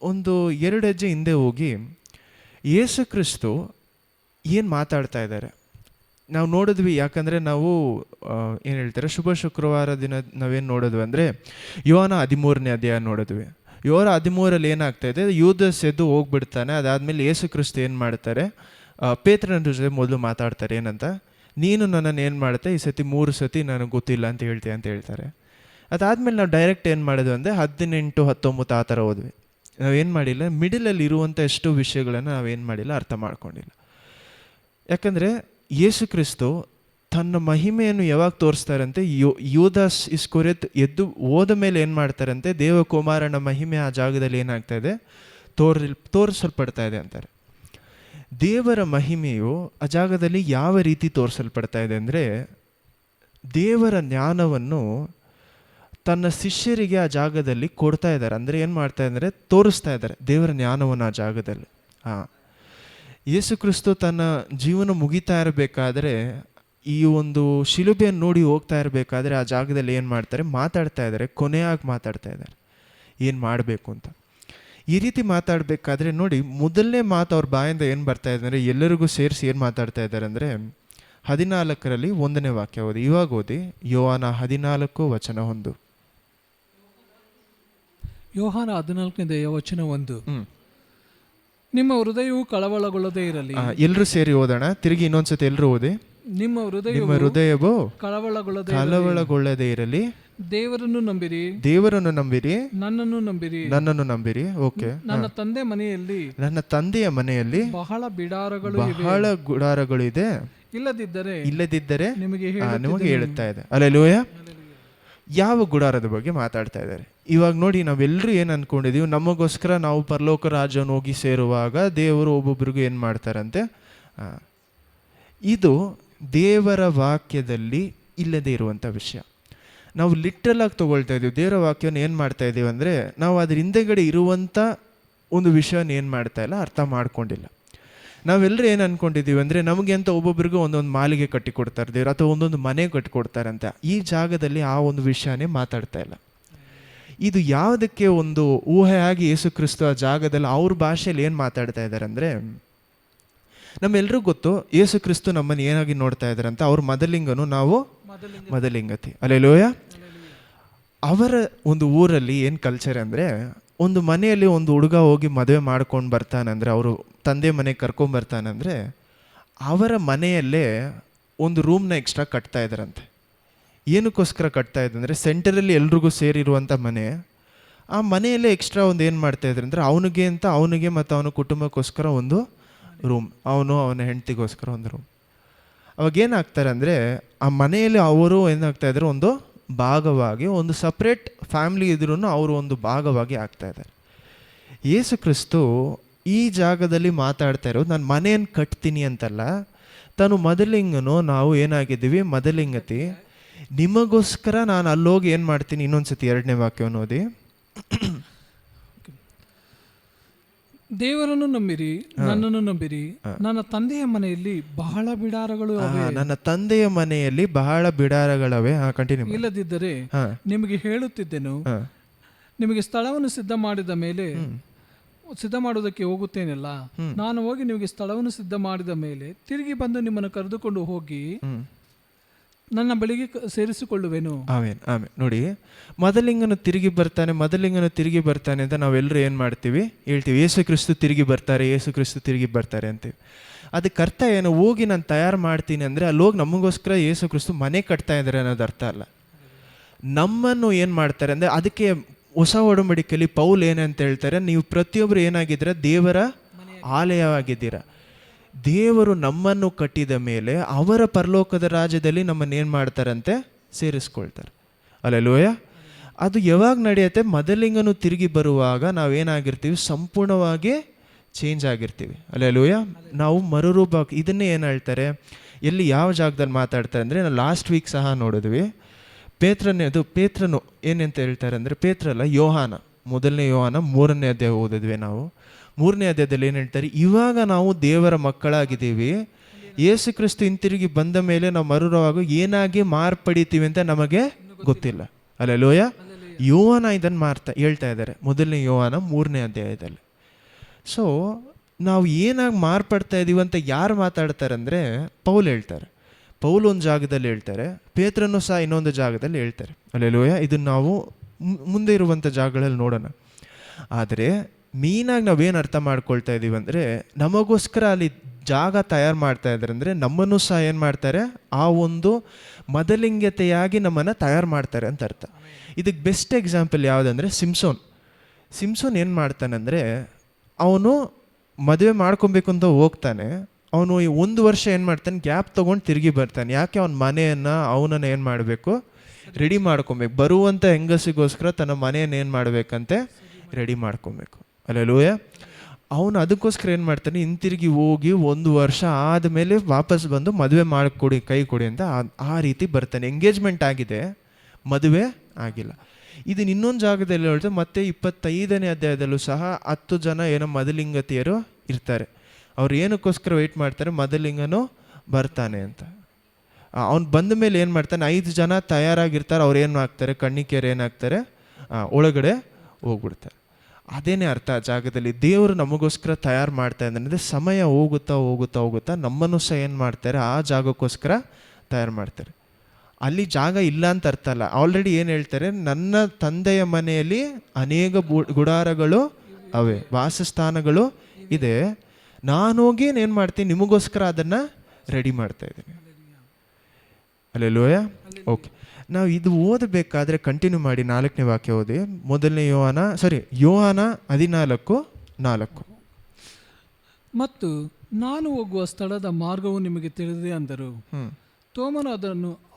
ಒಂದು 2 ಹೆಜ್ಜೆ ಹಿಂದೆ ಹೋಗಿ ಯೇಸು ಕ್ರಿಸ್ತು ಏನು ಮಾತಾಡ್ತಾ ಇದ್ದಾರೆ ನಾವು ನೋಡಿದ್ವಿ. ಯಾಕಂದರೆ ನಾವು ಏನು ಹೇಳ್ತಾರೆ, ಶುಭ ಶುಕ್ರವಾರ ದಿನ ನಾವೇನು ನೋಡಿದ್ವಿ ಅಂದರೆ ಯೋಹಾನ 13ನೇ ಅಧ್ಯಾಯ ನೋಡಿದ್ವಿ. ಯೋಹಾನ 13ರಲ್ಲಿ ಏನಾಗ್ತಾ ಇದೆ, ಯೂದಸ್ ಎದ್ದು ಹೋಗ್ಬಿಡ್ತಾನೆ. ಅದಾದಮೇಲೆ ಯೇಸು ಕ್ರಿಸ್ತು ಏನು ಮಾಡ್ತಾರೆ, ಪೇತ್ರನ ಜೊತೆ ಮೊದಲು ಮಾತಾಡ್ತಾರೆ. ಏನಂತ, ನೀನು ನನ್ನನ್ನು ಏನು ಮಾಡ್ತೆ, ಈ ಸತಿ 3 ಸತಿ ನನಗೆ ಗೊತ್ತಿಲ್ಲ ಅಂತ ಹೇಳ್ತೀಯ ಅಂತ ಹೇಳ್ತಾರೆ. ಅದಾದಮೇಲೆ ನಾವು ಡೈರೆಕ್ಟ್ ಏನು ಮಾಡಿದ್ವಿ ಅಂದರೆ 18, 19 ಆ ಥರ ಹೋದ್ವಿ. ನಾವೇನು ಮಾಡಿಲ್ಲ, ಮಿಡಲಲ್ಲಿ ಇರುವಂಥ ಎಷ್ಟು ವಿಷಯಗಳನ್ನು ನಾವೇನು ಮಾಡಿಲ್ಲ, ಅರ್ಥ ಮಾಡ್ಕೊಂಡಿಲ್ಲ. ಯಾಕಂದರೆ ಯೇಸು ಕ್ರಿಸ್ತು ತನ್ನ ಮಹಿಮೆಯನ್ನು ಯಾವಾಗ ತೋರಿಸ್ತಾರಂತೆ, ಯೂದಾಸ್ ಇಸ್ಕರಿಯೋತ್ ಎದ್ದು ಹೋದ ಮೇಲೆ ಏನು ಮಾಡ್ತಾರಂತೆ, ದೇವಕುಮಾರನ ಮಹಿಮೆ ಆ ಜಾಗದಲ್ಲಿ ಏನಾಗ್ತಾ ಇದೆ, ತೋರಿಸಲ್ಪಡ್ತಾ ಇದೆ ಅಂತಾರೆ. ದೇವರ ಮಹಿಮೆಯು ಆ ಜಾಗದಲ್ಲಿ ಯಾವ ರೀತಿ ತೋರಿಸಲ್ಪಡ್ತಾ ಇದೆ ಅಂದರೆ, ದೇವರ ಜ್ಞಾನವನ್ನು ತನ್ನ ಶಿಷ್ಯರಿಗೆ ಆ ಜಾಗದಲ್ಲಿ ಕೊಡ್ತಾ ಇದ್ದಾರೆ. ಅಂದರೆ ಏನು ಮಾಡ್ತಾ ಇದ್ದಾರೆ, ತೋರಿಸ್ತಾ ಇದ್ದಾರೆ ದೇವರ ಜ್ಞಾನವನ್ನು ಆ ಜಾಗದಲ್ಲಿ. ಯೇಸು ಕ್ರಿಸ್ತು ತನ್ನ ಜೀವನ ಮುಗಿತಾ ಇರಬೇಕಾದ್ರೆ, ಈ ಒಂದು ಶಿಲುಬೆಯನ್ನು ನೋಡಿ ಹೋಗ್ತಾ ಇರಬೇಕಾದ್ರೆ ಆ ಜಾಗದಲ್ಲಿ ಏನು ಮಾಡ್ತಾರೆ, ಮಾತಾಡ್ತಾ ಇದ್ದಾರೆ. ಕೊನೆಯಾಗಿ ಮಾತಾಡ್ತಾ ಇದ್ದಾರೆ ಏನು ಮಾಡಬೇಕು ಅಂತ. ಈ ರೀತಿ ಮಾತಾಡಬೇಕಾದ್ರೆ ನೋಡಿ, ಮೊದಲನೇ ಮಾತು ಅವ್ರ ಬಾಯಿಂದ ಏನು ಬರ್ತಾ ಇದೆ ಅಂದರೆ, ಎಲ್ಲರಿಗೂ ಸೇರಿಸಿ ಏನು ಮಾತಾಡ್ತಾ ಇದ್ದಾರೆ ಅಂದರೆ 14ರಲ್ಲಿ 1ನೇ ವಾಕ್ಯ ಓದಿ. ಇವಾಗ ಓದಿ, ಯೋಹಾನ 14:1. ಯೋಹಾನ 14:1. ನಿಮ್ಮ ಹೃದಯವು ಕಳವಳಗೊಳ್ಳದೇ ಇರಲಿ. ಎಲ್ಲರೂ ಸೇರಿ ಓದೋಣ. ತಿರುಗಿ ಇನ್ನೊಂದ್ಸತಿ ಎಲ್ಲರೂ ಓದಿ. ನಿಮ್ಮ ಹೃದಯವು ಕಳವಳಗೊಳ್ಳದೇ ಇರಲಿ. ದೇವರನ್ನು ನಂಬಿರಿ, ನನ್ನನ್ನು ನಂಬಿರಿ. ಓಕೆ. ನನ್ನ ತಂದೆಯ ಮನೆಯಲ್ಲಿ ಬಹಳ ಗುಡಾರಗಳು ಇದೆ, ಇಲ್ಲದಿದ್ದರೆ ನಿಮಗೆ ಹೇಳುತ್ತಾ ಇದೆ. ಅಲ್ಲೆಲೂಯಾ. ಯಾವ ಗುಡಾರದ ಬಗ್ಗೆ ಮಾತಾಡ್ತಾ ಇದ್ದಾರೆ ಇವಾಗ ನೋಡಿ. ನಾವೆಲ್ಲರೂ ಏನು ಅಂದ್ಕೊಂಡಿದ್ದೀವಿ, ನಮಗೋಸ್ಕರ ನಾವು ಪರಲೋಕ ರಾಜ್ಯವನ್ನು ಹೋಗಿ ಸೇರುವಾಗ ದೇವರು ಒಬ್ಬೊಬ್ರಿಗೂ ಏನು ಮಾಡ್ತಾರಂತೆ. ಇದು ದೇವರ ವಾಕ್ಯದಲ್ಲಿ ಇಲ್ಲದೇ ಇರುವಂಥ ವಿಷಯ. ನಾವು ಲಿಟ್ರಲ್ ಆಗಿ ತೊಗೊಳ್ತಾ ಇದ್ದೀವಿ. ದೇವರ ವಾಕ್ಯವನ್ನು ಏನು ಮಾಡ್ತಾ ಇದ್ದೀವಿ ಅಂದರೆ, ನಾವು ಅದ್ರ ಹಿಂದೆಗಡೆ ಇರುವಂಥ ಒಂದು ವಿಷಯನ ಏನು ಮಾಡ್ತಾ ಇಲ್ಲ, ಅರ್ಥ ಮಾಡ್ಕೊಂಡಿಲ್ಲ. ನಾವೆಲ್ಲರೂ ಏನು ಅಂದ್ಕೊಂಡಿದ್ದೀವಿ ಅಂದರೆ, ನಮಗೆ ಅಂತ ಒಬ್ಬೊಬ್ರಿಗೂ ಒಂದೊಂದು ಮಾಲಿಗೆ ಕಟ್ಟಿಕೊಡ್ತಾರೆ ದೇವರು, ಅಥವಾ ಒಂದೊಂದು ಮನೆ ಕಟ್ಟಿಕೊಡ್ತಾರಂತ. ಈ ಜಾಗದಲ್ಲಿ ಆ ಒಂದು ವಿಷಯನೇ ಮಾತಾಡ್ತಾ ಇಲ್ಲ. ಇದು ಯಾವುದಕ್ಕೆ ಒಂದು ಊಹೆ ಆಗಿ ಯೇಸು ಕ್ರಿಸ್ತು ಆ ಜಾಗದಲ್ಲಿ ಅವ್ರ ಭಾಷೆಯಲ್ಲಿ ಏನು ಮಾತಾಡ್ತಾ ಇದ್ದಾರೆ ಅಂದರೆ, ನಮ್ಮೆಲ್ಲರಿಗೂ ಗೊತ್ತು ಯೇಸು ಕ್ರಿಸ್ತು ನಮ್ಮನ್ನು ಏನಾಗಿ ನೋಡ್ತಾ ಇದ್ದಾರೆ ಅಂತ. ಅವ್ರ ಮದಲಿಂಗನು, ನಾವು ಮದಲಿಂಗತಿ. ಅಲ್ಲೆಲೂಯಾ. ಅವರ ಒಂದು ಊರಲ್ಲಿ ಏನು ಕಲ್ಚರ್ ಅಂದರೆ, ಒಂದು ಮನೆಯಲ್ಲಿ ಒಂದು ಹುಡುಗ ಹೋಗಿ ಮದುವೆ ಮಾಡ್ಕೊಂಡು ಬರ್ತಾನಂದರೆ, ಅವರು ತಂದೆ ಮನೆಗೆ ಕರ್ಕೊಂಬರ್ತಾನಂದರೆ, ಅವರ ಮನೆಯಲ್ಲೇ ಒಂದು ರೂಮ್ನ ಎಕ್ಸ್ಟ್ರಾ ಕಟ್ತಾ ಇದ್ದಾರಂತೆ. ಏನಕ್ಕೋಸ್ಕರ ಕಟ್ತಾ ಇದೆ ಅಂದರೆ, ಸೆಂಟರಲ್ಲಿ ಎಲ್ರಿಗೂ ಸೇರಿರುವಂಥ ಮನೆ, ಆ ಮನೆಯಲ್ಲೇ ಎಕ್ಸ್ಟ್ರಾ ಒಂದು ಏನು ಮಾಡ್ತಾ ಇದ್ದಾರೆ ಅಂದರೆ, ಅವನಿಗೆ ಮತ್ತು ಅವನ ಕುಟುಂಬಕ್ಕೋಸ್ಕರ ಒಂದು ರೂಮ್, ಅವನ ಹೆಂಡತಿಗೋಸ್ಕರ ಒಂದು ರೂಮ್. ಅವಾಗೇನಾಗ್ತಾರೆ ಅಂದರೆ, ಆ ಮನೆಯಲ್ಲಿ ಅವರು ಏನಾಗ್ತಾ ಇದ್ದಾರೆ, ಒಂದು ಭಾಗವಾಗಿ, ಒಂದು ಸಪ್ರೇಟ್ ಫ್ಯಾಮ್ಲಿ ಇದ್ರೂ ಅವರು ಒಂದು ಭಾಗವಾಗಿ ಆಗ್ತಾ ಇದ್ದಾರೆ. ಯೇಸು ಕ್ರಿಸ್ತು ಈ ಜಾಗದಲ್ಲಿ ಮಾತಾಡ್ತಾ ಇರೋದು, ನಾನು ಮನೆಯನ್ನು ಕಟ್ತೀನಿ ಅಂತಲ್ಲ. ತಾನು ಮದಲಿಂಗನು, ನಾವು ಏನಾಗಿದ್ದೀವಿ, ಮದಲಿಂಗತಿ. ನಿಮಗೋಸ್ಕರ ನಾನು ಅಲ್ಲೋಗಿ ಏನು ಮಾಡ್ತೀನಿ. ಇನ್ನೊಂದ್ಸತಿ 2ನೇ ವಾಕ್ಯವನ್ನು ಓದಿ. ದೇವರನ್ನು ನಂಬಿರಿ, ನನ್ನನ್ನು ನಂಬಿರಿ. ನನ್ನ ತಂದೆಯ ಮನೆಯಲ್ಲಿ ಬಹಳ ಬಿಡಾರಗಳು ಅವೆ. ನನ್ನ ತಂದೆಯ ಮನೆಯಲ್ಲಿ ಬಹಳ ಬಿಡಾರಗಳವೆ. ಕಂಟಿನ್ಯೂ. ಇಲ್ಲದಿದ್ದರೆ ನಿಮಗೆ ಹೇಳುತ್ತಿದ್ದೆನು, ನಿಮಗೆ ಸ್ಥಳವನ್ನು ಸಿದ್ಧ ಮಾಡುವುದಕ್ಕೆ ಹೋಗುತ್ತೇನಲ್ಲ. ನಾನು ಹೋಗಿ ನಿಮಗೆ ಸ್ಥಳವನ್ನು ಸಿದ್ಧ ಮಾಡಿದ ಮೇಲೆ ತಿರುಗಿ ಬಂದು ನಿಮ್ಮನ್ನು ಕರೆದುಕೊಂಡು ಹೋಗಿ ನನ್ನ ಬಳಿಗೆ ಸೇರಿಸಿಕೊಳ್ಳುವೆನು. ಆಮೇನ್. ನೋಡಿ, ಮದಲಿಂಗನು ತಿರುಗಿ ಬರ್ತಾನೆ ಅಂತ ನಾವೆಲ್ಲರೂ ಏನು ಮಾಡ್ತೀವಿ, ಹೇಳ್ತೀವಿ ಯೇಸು ಕ್ರಿಸ್ತು ತಿರುಗಿ ಬರ್ತಾರೆ ಅಂತೀವಿ. ಅದಕ್ಕೆ ಅರ್ಥ ಏನು? ಹೋಗಿ ನಾನು ತಯಾರು ಮಾಡ್ತೀನಿ ಅಂದರೆ, ಅಲ್ಲಿ ಹೋಗಿ ನಮಗೋಸ್ಕರ ಯೇಸು ಕ್ರಿಸ್ತು ಮನೆ ಕಟ್ತಾ ಇದ್ದಾರೆ ಅನ್ನೋದು ಅರ್ಥ ಅಲ್ಲ. ನಮ್ಮನ್ನು ಏನು ಮಾಡ್ತಾರೆ ಅಂದರೆ, ಅದಕ್ಕೆ ಹೊಸ ಒಡಂಬಡಿಕೆಯಲ್ಲಿ ಪೌಲ್ ಏನಂತ ಹೇಳ್ತಾರೆ, ನೀವು ಪ್ರತಿಯೊಬ್ಬರು ಏನಾಗಿದ್ದೀರ, ದೇವರ ಆಲಯವಾಗಿದ್ದೀರ. ದೇವರು ನಮ್ಮನ್ನು ಕಟ್ಟಿದ ಮೇಲೆ ಅವರ ಪರಲೋಕದ ರಾಜ್ಯದಲ್ಲಿ ನಮ್ಮನ್ನೇನು ಮಾಡ್ತಾರಂತೆ, ಸೇರಿಸ್ಕೊಳ್ತಾರೆ. ಅಲ್ಲೆಲೂಯಾ. ಅದು ಯಾವಾಗ ನಡೆಯುತ್ತೆ? ಮದಲಿಂಗನು ತಿರುಗಿ ಬರುವಾಗ ನಾವೇನಾಗಿರ್ತೀವಿ, ಸಂಪೂರ್ಣವಾಗಿ ಚೇಂಜ್ ಆಗಿರ್ತೀವಿ. ಅಲ್ಲೆಲೂಯಾ. ನಾವು ಮರುರೂಪ. ಇದನ್ನೇ ಏನು ಹೇಳ್ತಾರೆ, ಎಲ್ಲಿ ಯಾವ ಜಾಗದಲ್ಲಿ ಮಾತಾಡ್ತಾರೆ ಅಂದರೆ, ನಾವು ಲಾಸ್ಟ್ ವೀಕ್ ಸಹ ನೋಡಿದ್ವಿ. ಪೇತ್ರನು ಏನಂತ ಹೇಳ್ತಾರೆ ಅಂದರೆ, ಪೇತ್ರಲ್ಲ, ಯೋಹಾನ, 1ನೇ ಯೋಹಾನ 3ನೇ ಅಧ್ಯಾಯ ಓದಿದ್ವಿ ನಾವು. 3ನೇ ಅಧ್ಯಾಯದಲ್ಲಿ ಏನು ಹೇಳ್ತಾರೆ, ಇವಾಗ ನಾವು ದೇವರ ಮಕ್ಕಳಾಗಿದ್ದೀವಿ. ಯೇಸು ಕ್ರಿಸ್ತು ಹಿಂತಿರುಗಿ ಬಂದ ಮೇಲೆ ನಾವು ಮರುರವಾಗ ಏನಾಗಿ ಮಾರ್ಪಡಿತೀವಿ ಅಂತ ನಮಗೆ ಗೊತ್ತಿಲ್ಲ. ಅಲ್ಲೆಲೂಯಾ. ಯೋಹಾನ ಇದನ್ನು ಹೇಳ್ತಾ ಇದ್ದಾರೆ, ಮೊದಲನೇ ಯೋಹಾನ 3ನೇ ಅಧ್ಯಾಯದಲ್ಲಿ. ಸೊ ನಾವು ಏನಾಗಿ ಮಾರ್ಪಡ್ತಾ ಇದ್ದೀವಿ ಅಂತ ಯಾರು ಮಾತಾಡ್ತಾರೆ ಅಂದರೆ ಪೌಲ್ ಹೇಳ್ತಾರೆ. ಪೌಲ್ ಒಂದು ಜಾಗದಲ್ಲಿ ಹೇಳ್ತಾರೆ, ಪೇತ್ರನು ಸಹ ಇನ್ನೊಂದು ಜಾಗದಲ್ಲಿ ಹೇಳ್ತಾರೆ. ಅಲ್ಲೆಲೂಯ. ಇದನ್ನು ನಾವು ಮುಂದೆ ಇರುವಂಥ ಜಾಗಗಳಲ್ಲಿ ನೋಡೋಣ. ಆದರೆ ಮೀನಾಗಿ ನಾವೇನು ಅರ್ಥ ಮಾಡ್ಕೊಳ್ತಾ ಇದ್ದೀವಿ ಅಂದರೆ, ನಮಗೋಸ್ಕರ ಅಲ್ಲಿ ಜಾಗ ತಯಾರು ಮಾಡ್ತಾ ಇದ್ದಾರೆ ಅಂದರೆ ನಮ್ಮನ್ನು ಸಹ ಏನು ಮಾಡ್ತಾರೆ, ಆ ಒಂದು ಮೊದಲಿಂಗತೆಯಾಗಿ ನಮ್ಮನ್ನು ತಯಾರು ಮಾಡ್ತಾರೆ ಅಂತ ಅರ್ಥ. ಇದಕ್ಕೆ ಬೆಸ್ಟ್ ಎಕ್ಸಾಂಪಲ್ ಯಾವುದಂದರೆ ಸಿಮ್ಸೋನ್ ಏನು ಮಾಡ್ತಾನಂದರೆ, ಅವನು ಮದುವೆ ಮಾಡ್ಕೊಬೇಕು ಅಂತ ಹೋಗ್ತಾನೆ. ಅವನು 1 ವರ್ಷ ಏನು ಮಾಡ್ತಾನೆ, ಗ್ಯಾಪ್ ತೊಗೊಂಡು ತಿರುಗಿ ಬರ್ತಾನೆ. ಯಾಕೆ? ಅವನ ಮನೆಯನ್ನು ಅವನನ್ನು ಏನು ಮಾಡಬೇಕು, ರೆಡಿ ಮಾಡ್ಕೊಬೇಕು. ಬರುವಂಥ ಹೆಂಗಸಿಗೋಸ್ಕರ ತನ್ನ ಮನೆಯನ್ನು ಏನು ಮಾಡಬೇಕಂತೆ, ರೆಡಿ ಮಾಡ್ಕೊಬೇಕು. ಅಲ್ಲೆಲೂಯ. ಅವನು ಅದಕ್ಕೋಸ್ಕರ ಏನು ಮಾಡ್ತಾನೆ, ಹಿಂತಿರುಗಿ ಹೋಗಿ 1 ವರ್ಷ ಆದಮೇಲೆ ವಾಪಸ್ ಬಂದು ಮದುವೆ ಮಾಡಿಕೊಡಿ, ಕೈ ಕೊಡಿ ಅಂತ ಆ ರೀತಿ ಬರ್ತಾನೆ. ಎಂಗೇಜ್ಮೆಂಟ್ ಆಗಿದೆ, ಮದುವೆ ಆಗಿಲ್ಲ. ಇದನ್ನ ಇನ್ನೊಂದು ಜಾಗದಲ್ಲಿ ಹೇಳ್ತಾರೆ, ಮತ್ತೆ 25ನೇ ಅಧ್ಯಾಯದಲ್ಲೂ ಸಹ 10 ಜನ ಏನೋ ಮದಲಿಂಗತಿಯರು ಇರ್ತಾರೆ. ಅವ್ರು ಏನಕ್ಕೋಸ್ಕರ ವೆಯ್ಟ್ ಮಾಡ್ತಾರೆ, ಮದಲಿಂಗನು ಬರ್ತಾನೆ ಅಂತ. ಅವ್ನು ಬಂದ ಮೇಲೆ ಏನು ಮಾಡ್ತಾನೆ, 5 ಜನ ತಯಾರಾಗಿರ್ತಾರೆ. ಅವ್ರು ಏನು ಆಗ್ತಾರೆ, ಕಣ್ಣಿಕೆಯರು ಏನಾಗ್ತಾರೆ, ಒಳಗಡೆ ಹೋಗ್ಬಿಡ್ತಾರೆ. ಅದೇನೇ ಅರ್ಥ ಆ ಜಾಗದಲ್ಲಿ. ದೇವರು ನಮಗೋಸ್ಕರ ತಯಾರು ಮಾಡ್ತಾ ಇದ್ದಾನೆ. ಸಮಯ ಹೋಗುತ್ತಾ ನಮ್ಮನ್ನು ಸಹ ಏನು ಮಾಡ್ತಾರೆ, ಆ ಜಾಗಕ್ಕೋಸ್ಕರ ತಯಾರು ಮಾಡ್ತಾರೆ. ಅಲ್ಲಿ ಜಾಗ ಇಲ್ಲ ಅಂತ ಅರ್ಥ ಅಲ್ಲ. ಆಲ್ರೆಡಿ ಏನು ಹೇಳ್ತಾರೆ, ನನ್ನ ತಂದೆಯ ಮನೆಯಲ್ಲಿ ಅನೇಕ ಗುಡಾರಗಳು ಅವೆ, ವಾಸಸ್ಥಾನಗಳು ಇದೆ. ನಾನು ಹೋಗಿ ಏನು ಮಾಡ್ತೀನಿ, ನಿಮಗೋಸ್ಕರ ಅದನ್ನು ರೆಡಿ ಮಾಡ್ತಾ ಇದ್ದೀನಿ. ಅಲ್ಲೆಲೂಯ. ಓಕೆ, ನಾವು ಇದು ಓದಬೇಕಾದ್ರೆ ಕಂಟಿನ್ಯೂ ಮಾಡಿ 4ನೇ ವಾಕ್ಯ ಓದಿ. ಮೊದಲನೇ ಯೋಹಾನ 14:4. ಮತ್ತು ನಾನು ಹೋಗುವ ಸ್ಥಳದ ಮಾರ್ಗವು ನಿಮಗೆ ತಿಳಿದಿದೆ ಅಂದರು. ತೋಮನು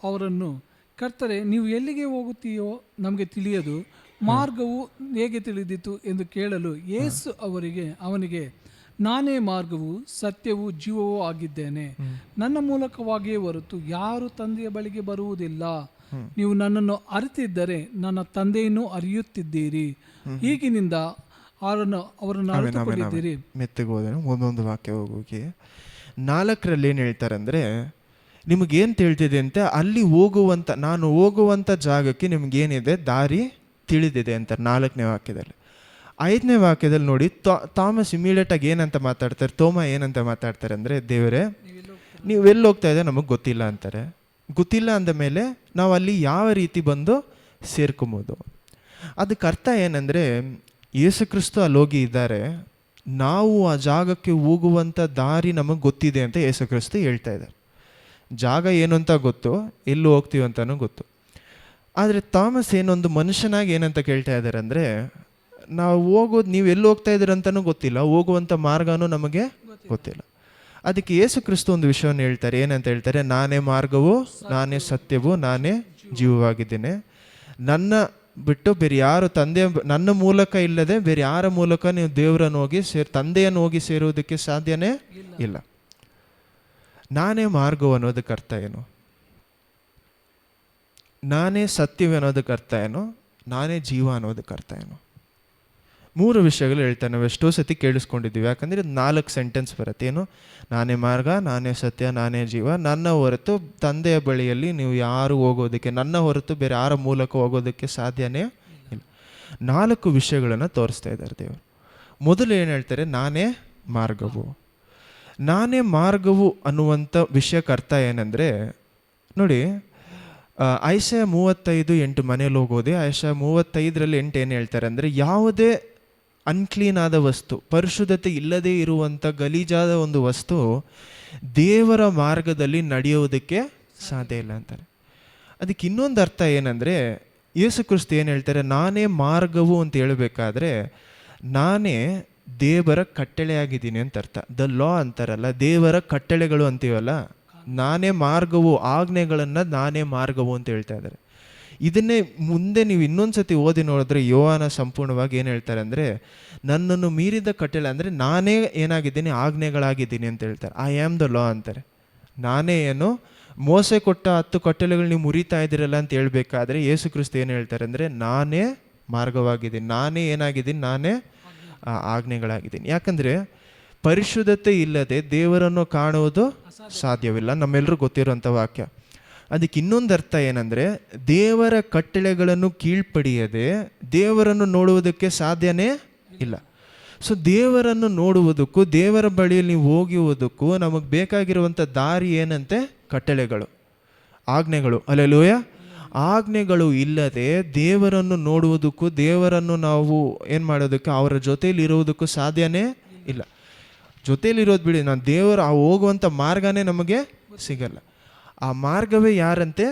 ಅವರನ್ನು, ಕರ್ತರೆ, ನೀವು ಎಲ್ಲಿಗೆ ಹೋಗುತ್ತೀಯೋ ನಮಗೆ ತಿಳಿಯದು, ಮಾರ್ಗವು ಹೇಗೆ ತಿಳಿದಿತು ಎಂದು ಕೇಳಲು ಯೇಸು ಅವನಿಗೆ, ನಾನೇ ಮಾರ್ಗವು ಸತ್ಯವೂ ಜೀವವೂ ಆಗಿದ್ದೇನೆ. ನನ್ನ ಮೂಲಕವಾಗಿಯೇ ಹೊರತು ಯಾರು ತಂದೆಯ ಬಳಿಗೆ ಬರುವುದಿಲ್ಲ. ನೀವು ನನ್ನನ್ನು ಅರಿತಿದ್ದರೆ ನನ್ನ ತಂದೆಯನ್ನು ಅರಿಯುತ್ತಿದ್ದೀರಿ. ಈಗಿನಿಂದ ಅವರನ್ನು ಅರಿತುಕೊಂಡಿದ್ದೀರಿ. ಮೆತ್ತಗೆ ಹೋದ ಒಂದೊಂದು ವಾಕ್ಯ ಹೋಗೋಕೆ 4ರಲ್ಲಿ ಏನು ಹೇಳ್ತಾರೆ ಅಂದರೆ, ನಿಮಗೇನು ತಿಳಿದಿದೆ ಅಂತ, ಅಲ್ಲಿ ನಾನು ಹೋಗುವಂಥ ಜಾಗಕ್ಕೆ ನಿಮಗೇನಿದೆ, ದಾರಿ ತಿಳಿದಿದೆ ಅಂತಾರೆ 4ನೇ ವಾಕ್ಯದಲ್ಲಿ. 5ನೇ ವಾಕ್ಯದಲ್ಲಿ ನೋಡಿ, ಥಾಮಸ್ ಇಮಿಡಿಯೇಟಾಗಿ ಏನಂತ ಮಾತಾಡ್ತಾರೆ, ತೋಮ ಏನಂತ ಮಾತಾಡ್ತಾರೆ ಅಂದರೆ, ದೇವರೇ ನೀವು ಎಲ್ಲಿ ಹೋಗ್ತಾ ಇದ್ದೆ ನಮಗೆ ಗೊತ್ತಿಲ್ಲ ಅಂತಾರೆ. ಗೊತ್ತಿಲ್ಲ ಅಂದ ಮೇಲೆ ನಾವು ಅಲ್ಲಿ ಯಾವ ರೀತಿ ಬಂದು ಸೇರ್ಕೊಬೋದು? ಅದಕ್ಕೆ ಅರ್ಥ ಏನಂದರೆ, ಯೇಸು ಕ್ರಿಸ್ತು ಅಲ್ಲಿ ಹೋಗಿ ಇದ್ದಾರೆ, ನಾವು ಆ ಜಾಗಕ್ಕೆ ಹೋಗುವಂಥ ದಾರಿ ನಮಗೆ ಗೊತ್ತಿದೆ ಅಂತ ಯೇಸು ಕ್ರಿಸ್ತು ಹೇಳ್ತಾ ಇದ್ದಾರೆ. ಜಾಗ ಏನು ಅಂತ ಗೊತ್ತು, ಎಲ್ಲಿ ಹೋಗ್ತೀವಿ ಅಂತಲೂ ಗೊತ್ತು. ಆದರೆ ಥಾಮಸ್ ಏನೊಂದು ಮನುಷ್ಯನಾಗಿ ಏನಂತ ಕೇಳ್ತಾ ಇದ್ದಾರೆ ಅಂದರೆ, ನಾವು ಹೋಗೋದು ನೀವು ಎಲ್ಲಿ ಹೋಗ್ತಾ ಇದ್ದೀರ ಅಂತಲೂ ಗೊತ್ತಿಲ್ಲ, ಹೋಗುವಂಥ ಮಾರ್ಗನೂ ನಮಗೆ ಗೊತ್ತಿಲ್ಲ. ಅದಕ್ಕೆ ಯೇಸು ಕ್ರಿಸ್ತು ಒಂದು ವಿಷಯವನ್ನು ಹೇಳ್ತಾರೆ. ಏನಂತ ಹೇಳ್ತಾರೆ, ನಾನೇ ಮಾರ್ಗವು, ನಾನೇ ಸತ್ಯವು, ನಾನೇ ಜೀವವಾಗಿದ್ದೇನೆ. ನನ್ನ ಬಿಟ್ಟು ಬೇರೆ ಯಾರು ನನ್ನ ಮೂಲಕ ಇಲ್ಲದೆ ಬೇರೆ ಯಾರ ಮೂಲಕ ನೀವು ದೇವರನ್ನು ಹೋಗಿ ತಂದೆಯನ್ನು ಹೋಗಿ ಸೇರುವುದಕ್ಕೆ ಸಾಧ್ಯನೇ ಇಲ್ಲ. ನಾನೇ ಮಾರ್ಗವು ಅನ್ನೋದಕ್ಕೆ ಅರ್ಥ ಏನು? ನಾನೇ ಸತ್ಯವು ಅನ್ನೋದಕ್ಕೆ ಅರ್ಥ ಏನು? ನಾನೇ ಜೀವ ಅನ್ನೋದಕ್ಕೆ ಅರ್ಥ ಏನು? 3 ವಿಷಯಗಳು ಹೇಳ್ತಾರೆ. ನಾವು ಎಷ್ಟೋ ಸತಿ ಕೇಳಿಸ್ಕೊಂಡಿದ್ದೀವಿ. ಯಾಕಂದರೆ 4 ಸೆಂಟೆನ್ಸ್ ಬರುತ್ತೆ. ಏನು? ನಾನೇ ಮಾರ್ಗ, ನಾನೇ ಸತ್ಯ, ನಾನೇ ಜೀವ. ನನ್ನ ಹೊರತು ತಂದೆಯ ಬಳಿಯಲ್ಲಿ ನೀವು ಯಾರು ಹೋಗೋದಕ್ಕೆ, ನನ್ನ ಹೊರತು ಬೇರೆ ಯಾರ ಮೂಲಕ ಹೋಗೋದಕ್ಕೆ ಸಾಧ್ಯನೇ ಇಲ್ಲ. 4 ವಿಷಯಗಳನ್ನು ತೋರಿಸ್ತಾ ಇದ್ದಾರೆ ದೇವರು. ಮೊದಲು ಏನು ಹೇಳ್ತಾರೆ, ನಾನೇ ಮಾರ್ಗವು. ನಾನೇ ಮಾರ್ಗವು ಅನ್ನುವಂಥ ವಿಷಯಕ್ಕೆ ಅರ್ಥ ಏನಂದರೆ, ನೋಡಿ, ಐಸಾಯ 35:8 ಮನೇಲಿ ಹೋಗೋದೆ. ಐಸಾಯ 35:8 ಏನು ಹೇಳ್ತಾರೆ ಅಂದರೆ, ಯಾವುದೇ ಅನ್ಕ್ಲೀನ್ ಆದ ವಸ್ತು, ಪರಿಶುದ್ಧತೆ ಇಲ್ಲದೇ ಇರುವಂಥ ಗಲೀಜಾದ ಒಂದು ವಸ್ತು ದೇವರ ಮಾರ್ಗದಲ್ಲಿ ನಡೆಯೋದಕ್ಕೆ ಸಾಧ್ಯ ಇಲ್ಲ ಅಂತಾರೆ. ಅದಕ್ಕೆ ಇನ್ನೊಂದು ಅರ್ಥ ಏನಂದರೆ, ಯೇಸು ಕ್ರಿಸ್ತು ಏನು ಹೇಳ್ತಾರೆ, ನಾನೇ ಮಾರ್ಗವು ಅಂತ ಹೇಳಬೇಕಾದ್ರೆ ನಾನೇ ದೇವರ ಕಟ್ಟಳೆಯಾಗಿದ್ದೀನಿ ಅಂತ ಅರ್ಥ. ದ ಲಾ ಅಂತಾರಲ್ಲ, ದೇವರ ಕಟ್ಟಳೆಗಳು ಅಂತೀವಲ್ಲ, ನಾನೇ ಮಾರ್ಗವು, ಆಜ್ಞೆಗಳನ್ನು ನಾನೇ ಮಾರ್ಗವು ಅಂತ ಹೇಳ್ತಾ ಇದ್ದಾರೆ. ಇದನ್ನೇ ಮುಂದೆ ನೀವು ಇನ್ನೊಂದು ಸತಿ ಓದಿ ನೋಡಿದ್ರೆ ಯೋಹಾನ ಸಂಪೂರ್ಣವಾಗಿ ಏನು ಹೇಳ್ತಾರೆ ಅಂದರೆ, ನನ್ನನ್ನು ಮೀರಿದ ಕಟ್ಟಳೆ ಅಂದರೆ ನಾನೇ ಏನಾಗಿದ್ದೀನಿ, ಆಜ್ಞೆಗಳಾಗಿದ್ದೀನಿ ಅಂತ ಹೇಳ್ತಾರೆ. ಐ ಆಮ್ ದ ಲಾ ಅಂತಾರೆ. ನಾನೇ ಏನು, ಮೋಸೆ ಕೊಟ್ಟ 10 ಕಟ್ಟಳೆಗಳು ನೀವು ಮುರಿತಾ ಇದ್ದೀರಲ್ಲ ಅಂತ ಹೇಳ್ಬೇಕಾದ್ರೆ ಯೇಸು ಕ್ರಿಸ್ತು ಏನು ಹೇಳ್ತಾರೆ ಅಂದರೆ, ನಾನೇ ಮಾರ್ಗವಾಗಿದ್ದೀನಿ, ನಾನೇ ಏನಾಗಿದ್ದೀನಿ, ನಾನೇ ಆಜ್ಞೆಗಳಾಗಿದ್ದೀನಿ. ಯಾಕಂದರೆ ಪರಿಶುದ್ಧತೆ ಇಲ್ಲದೆ ದೇವರನ್ನು ಕಾಣುವುದು ಸಾಧ್ಯವಿಲ್ಲ, ನಮ್ಮೆಲ್ಲರೂ ಗೊತ್ತಿರುವಂಥ ವಾಕ್ಯ. ಅದಕ್ಕೆ ಇನ್ನೊಂದು ಅರ್ಥ ಏನಂದರೆ, ದೇವರ ಕಟ್ಟಳೆಗಳನ್ನು ಕೀಳ್ಪಡಿಯದೆ ದೇವರನ್ನು ನೋಡುವುದಕ್ಕೆ ಸಾಧ್ಯನೇ ಇಲ್ಲ. ಸೊ ದೇವರನ್ನು ನೋಡುವುದಕ್ಕೂ ದೇವರ ಬಳಿಯಲ್ಲಿ ಹೋಗುವುದಕ್ಕೂ ನಮಗೆ ಬೇಕಾಗಿರುವಂಥ ದಾರಿ ಏನಂತೆ? ಕಟ್ಟಳೆಗಳು, ಆಜ್ಞೆಗಳು. ಹಲ್ಲೆಲೂಯಾ. ಆಜ್ಞೆಗಳು ಇಲ್ಲದೆ ದೇವರನ್ನು ನೋಡುವುದಕ್ಕೂ ದೇವರನ್ನು ನಾವು ಏನು ಮಾಡೋದಕ್ಕೆ, ಅವರ ಜೊತೆಯಲ್ಲಿ ಇರುವುದಕ್ಕೂ ಸಾಧ್ಯನೇ ಇಲ್ಲ. ಜೊತೆಯಲ್ಲಿರೋದು ಬಿಡಿ, ನಾವು ದೇವರು ಹೋಗುವಂಥ ಮಾರ್ಗನೇ ನಮಗೆ ಸಿಗಲ್ಲ. ಆ ಮಾರ್ಗವೇ ಯಾರಂತೆ?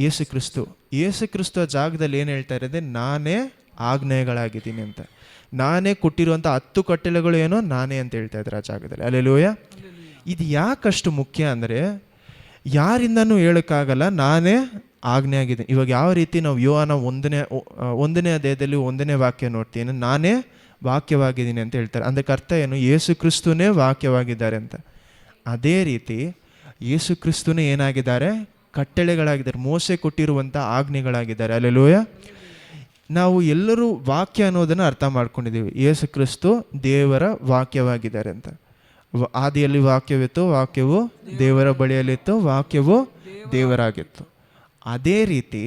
ಯೇಸು ಕ್ರಿಸ್ತು. ಯೇಸು ಕ್ರಿಸ್ತು ಜಾಗದಲ್ಲಿ ಏನು ಹೇಳ್ತಾ ಇರೋದೆ? ನಾನೇ ಆಜ್ಞೆಗಳಾಗಿದ್ದೀನಿ ಅಂತ. ನಾನೇ ಕೊಟ್ಟಿರುವಂಥ 10 ಕಟ್ಟಳೆಗಳು ಏನೋ ನಾನೇ ಅಂತ ಹೇಳ್ತಾ ಇದ್ದಾರೆ ಆ ಜಾಗದಲ್ಲಿ. ಹಲ್ಲೆಲೂಯಾ. ಇದು ಯಾಕಷ್ಟು ಮುಖ್ಯ ಅಂದರೆ, ಯಾರಿಂದನೂ ಹೇಳೋಕ್ಕಾಗಲ್ಲ ನಾನೇ ಆಜ್ಞೆ ಆಗಿದ್ದೀನಿ. ಇವಾಗ ಯಾವ ರೀತಿ ನಾವು ಯೋಹಾನ 1ನೇ ಅಧ್ಯಾಯದಲ್ಲಿ 1ನೇ ವಾಕ್ಯ ನೋಡ್ತೀನಿ, ನಾನೇ ವಾಕ್ಯವಾಗಿದ್ದೀನಿ ಅಂತ ಹೇಳ್ತಾರೆ. ಅದಕ್ಕೆ ಅರ್ಥ ಏನು? ಯೇಸು ಕ್ರಿಸ್ತುನೇ ವಾಕ್ಯವಾಗಿದ್ದಾರೆ ಅಂತ. ಅದೇ ರೀತಿ ಯೇಸು ಕ್ರಿಸ್ತುನೇ ಏನಾಗಿದ್ದಾರೆ? ಕಟ್ಟಳೆಗಳಾಗಿದ್ದಾರೆ. ಮೋಸೆ ಕೊಟ್ಟಿರುವಂಥ ಆಜ್ಞೆಗಳಾಗಿದ್ದಾರೆ. ಹಲ್ಲೆಲೂಯಾ. ನಾವು ಎಲ್ಲರೂ ವಾಕ್ಯ ಅನ್ನೋದನ್ನು ಅರ್ಥ ಮಾಡ್ಕೊಂಡಿದ್ದೀವಿ. ಯೇಸು ಕ್ರಿಸ್ತು ದೇವರ ವಾಕ್ಯವಾಗಿದ್ದಾರೆ ಅಂತ. ಆದಿಯಲ್ಲಿ ವಾಕ್ಯವಿತ್ತು, ವಾಕ್ಯವು ದೇವರ ಬಳಿಯಲ್ಲಿತ್ತು, ವಾಕ್ಯವು ದೇವರಾಗಿತ್ತು. ಅದೇ ರೀತಿ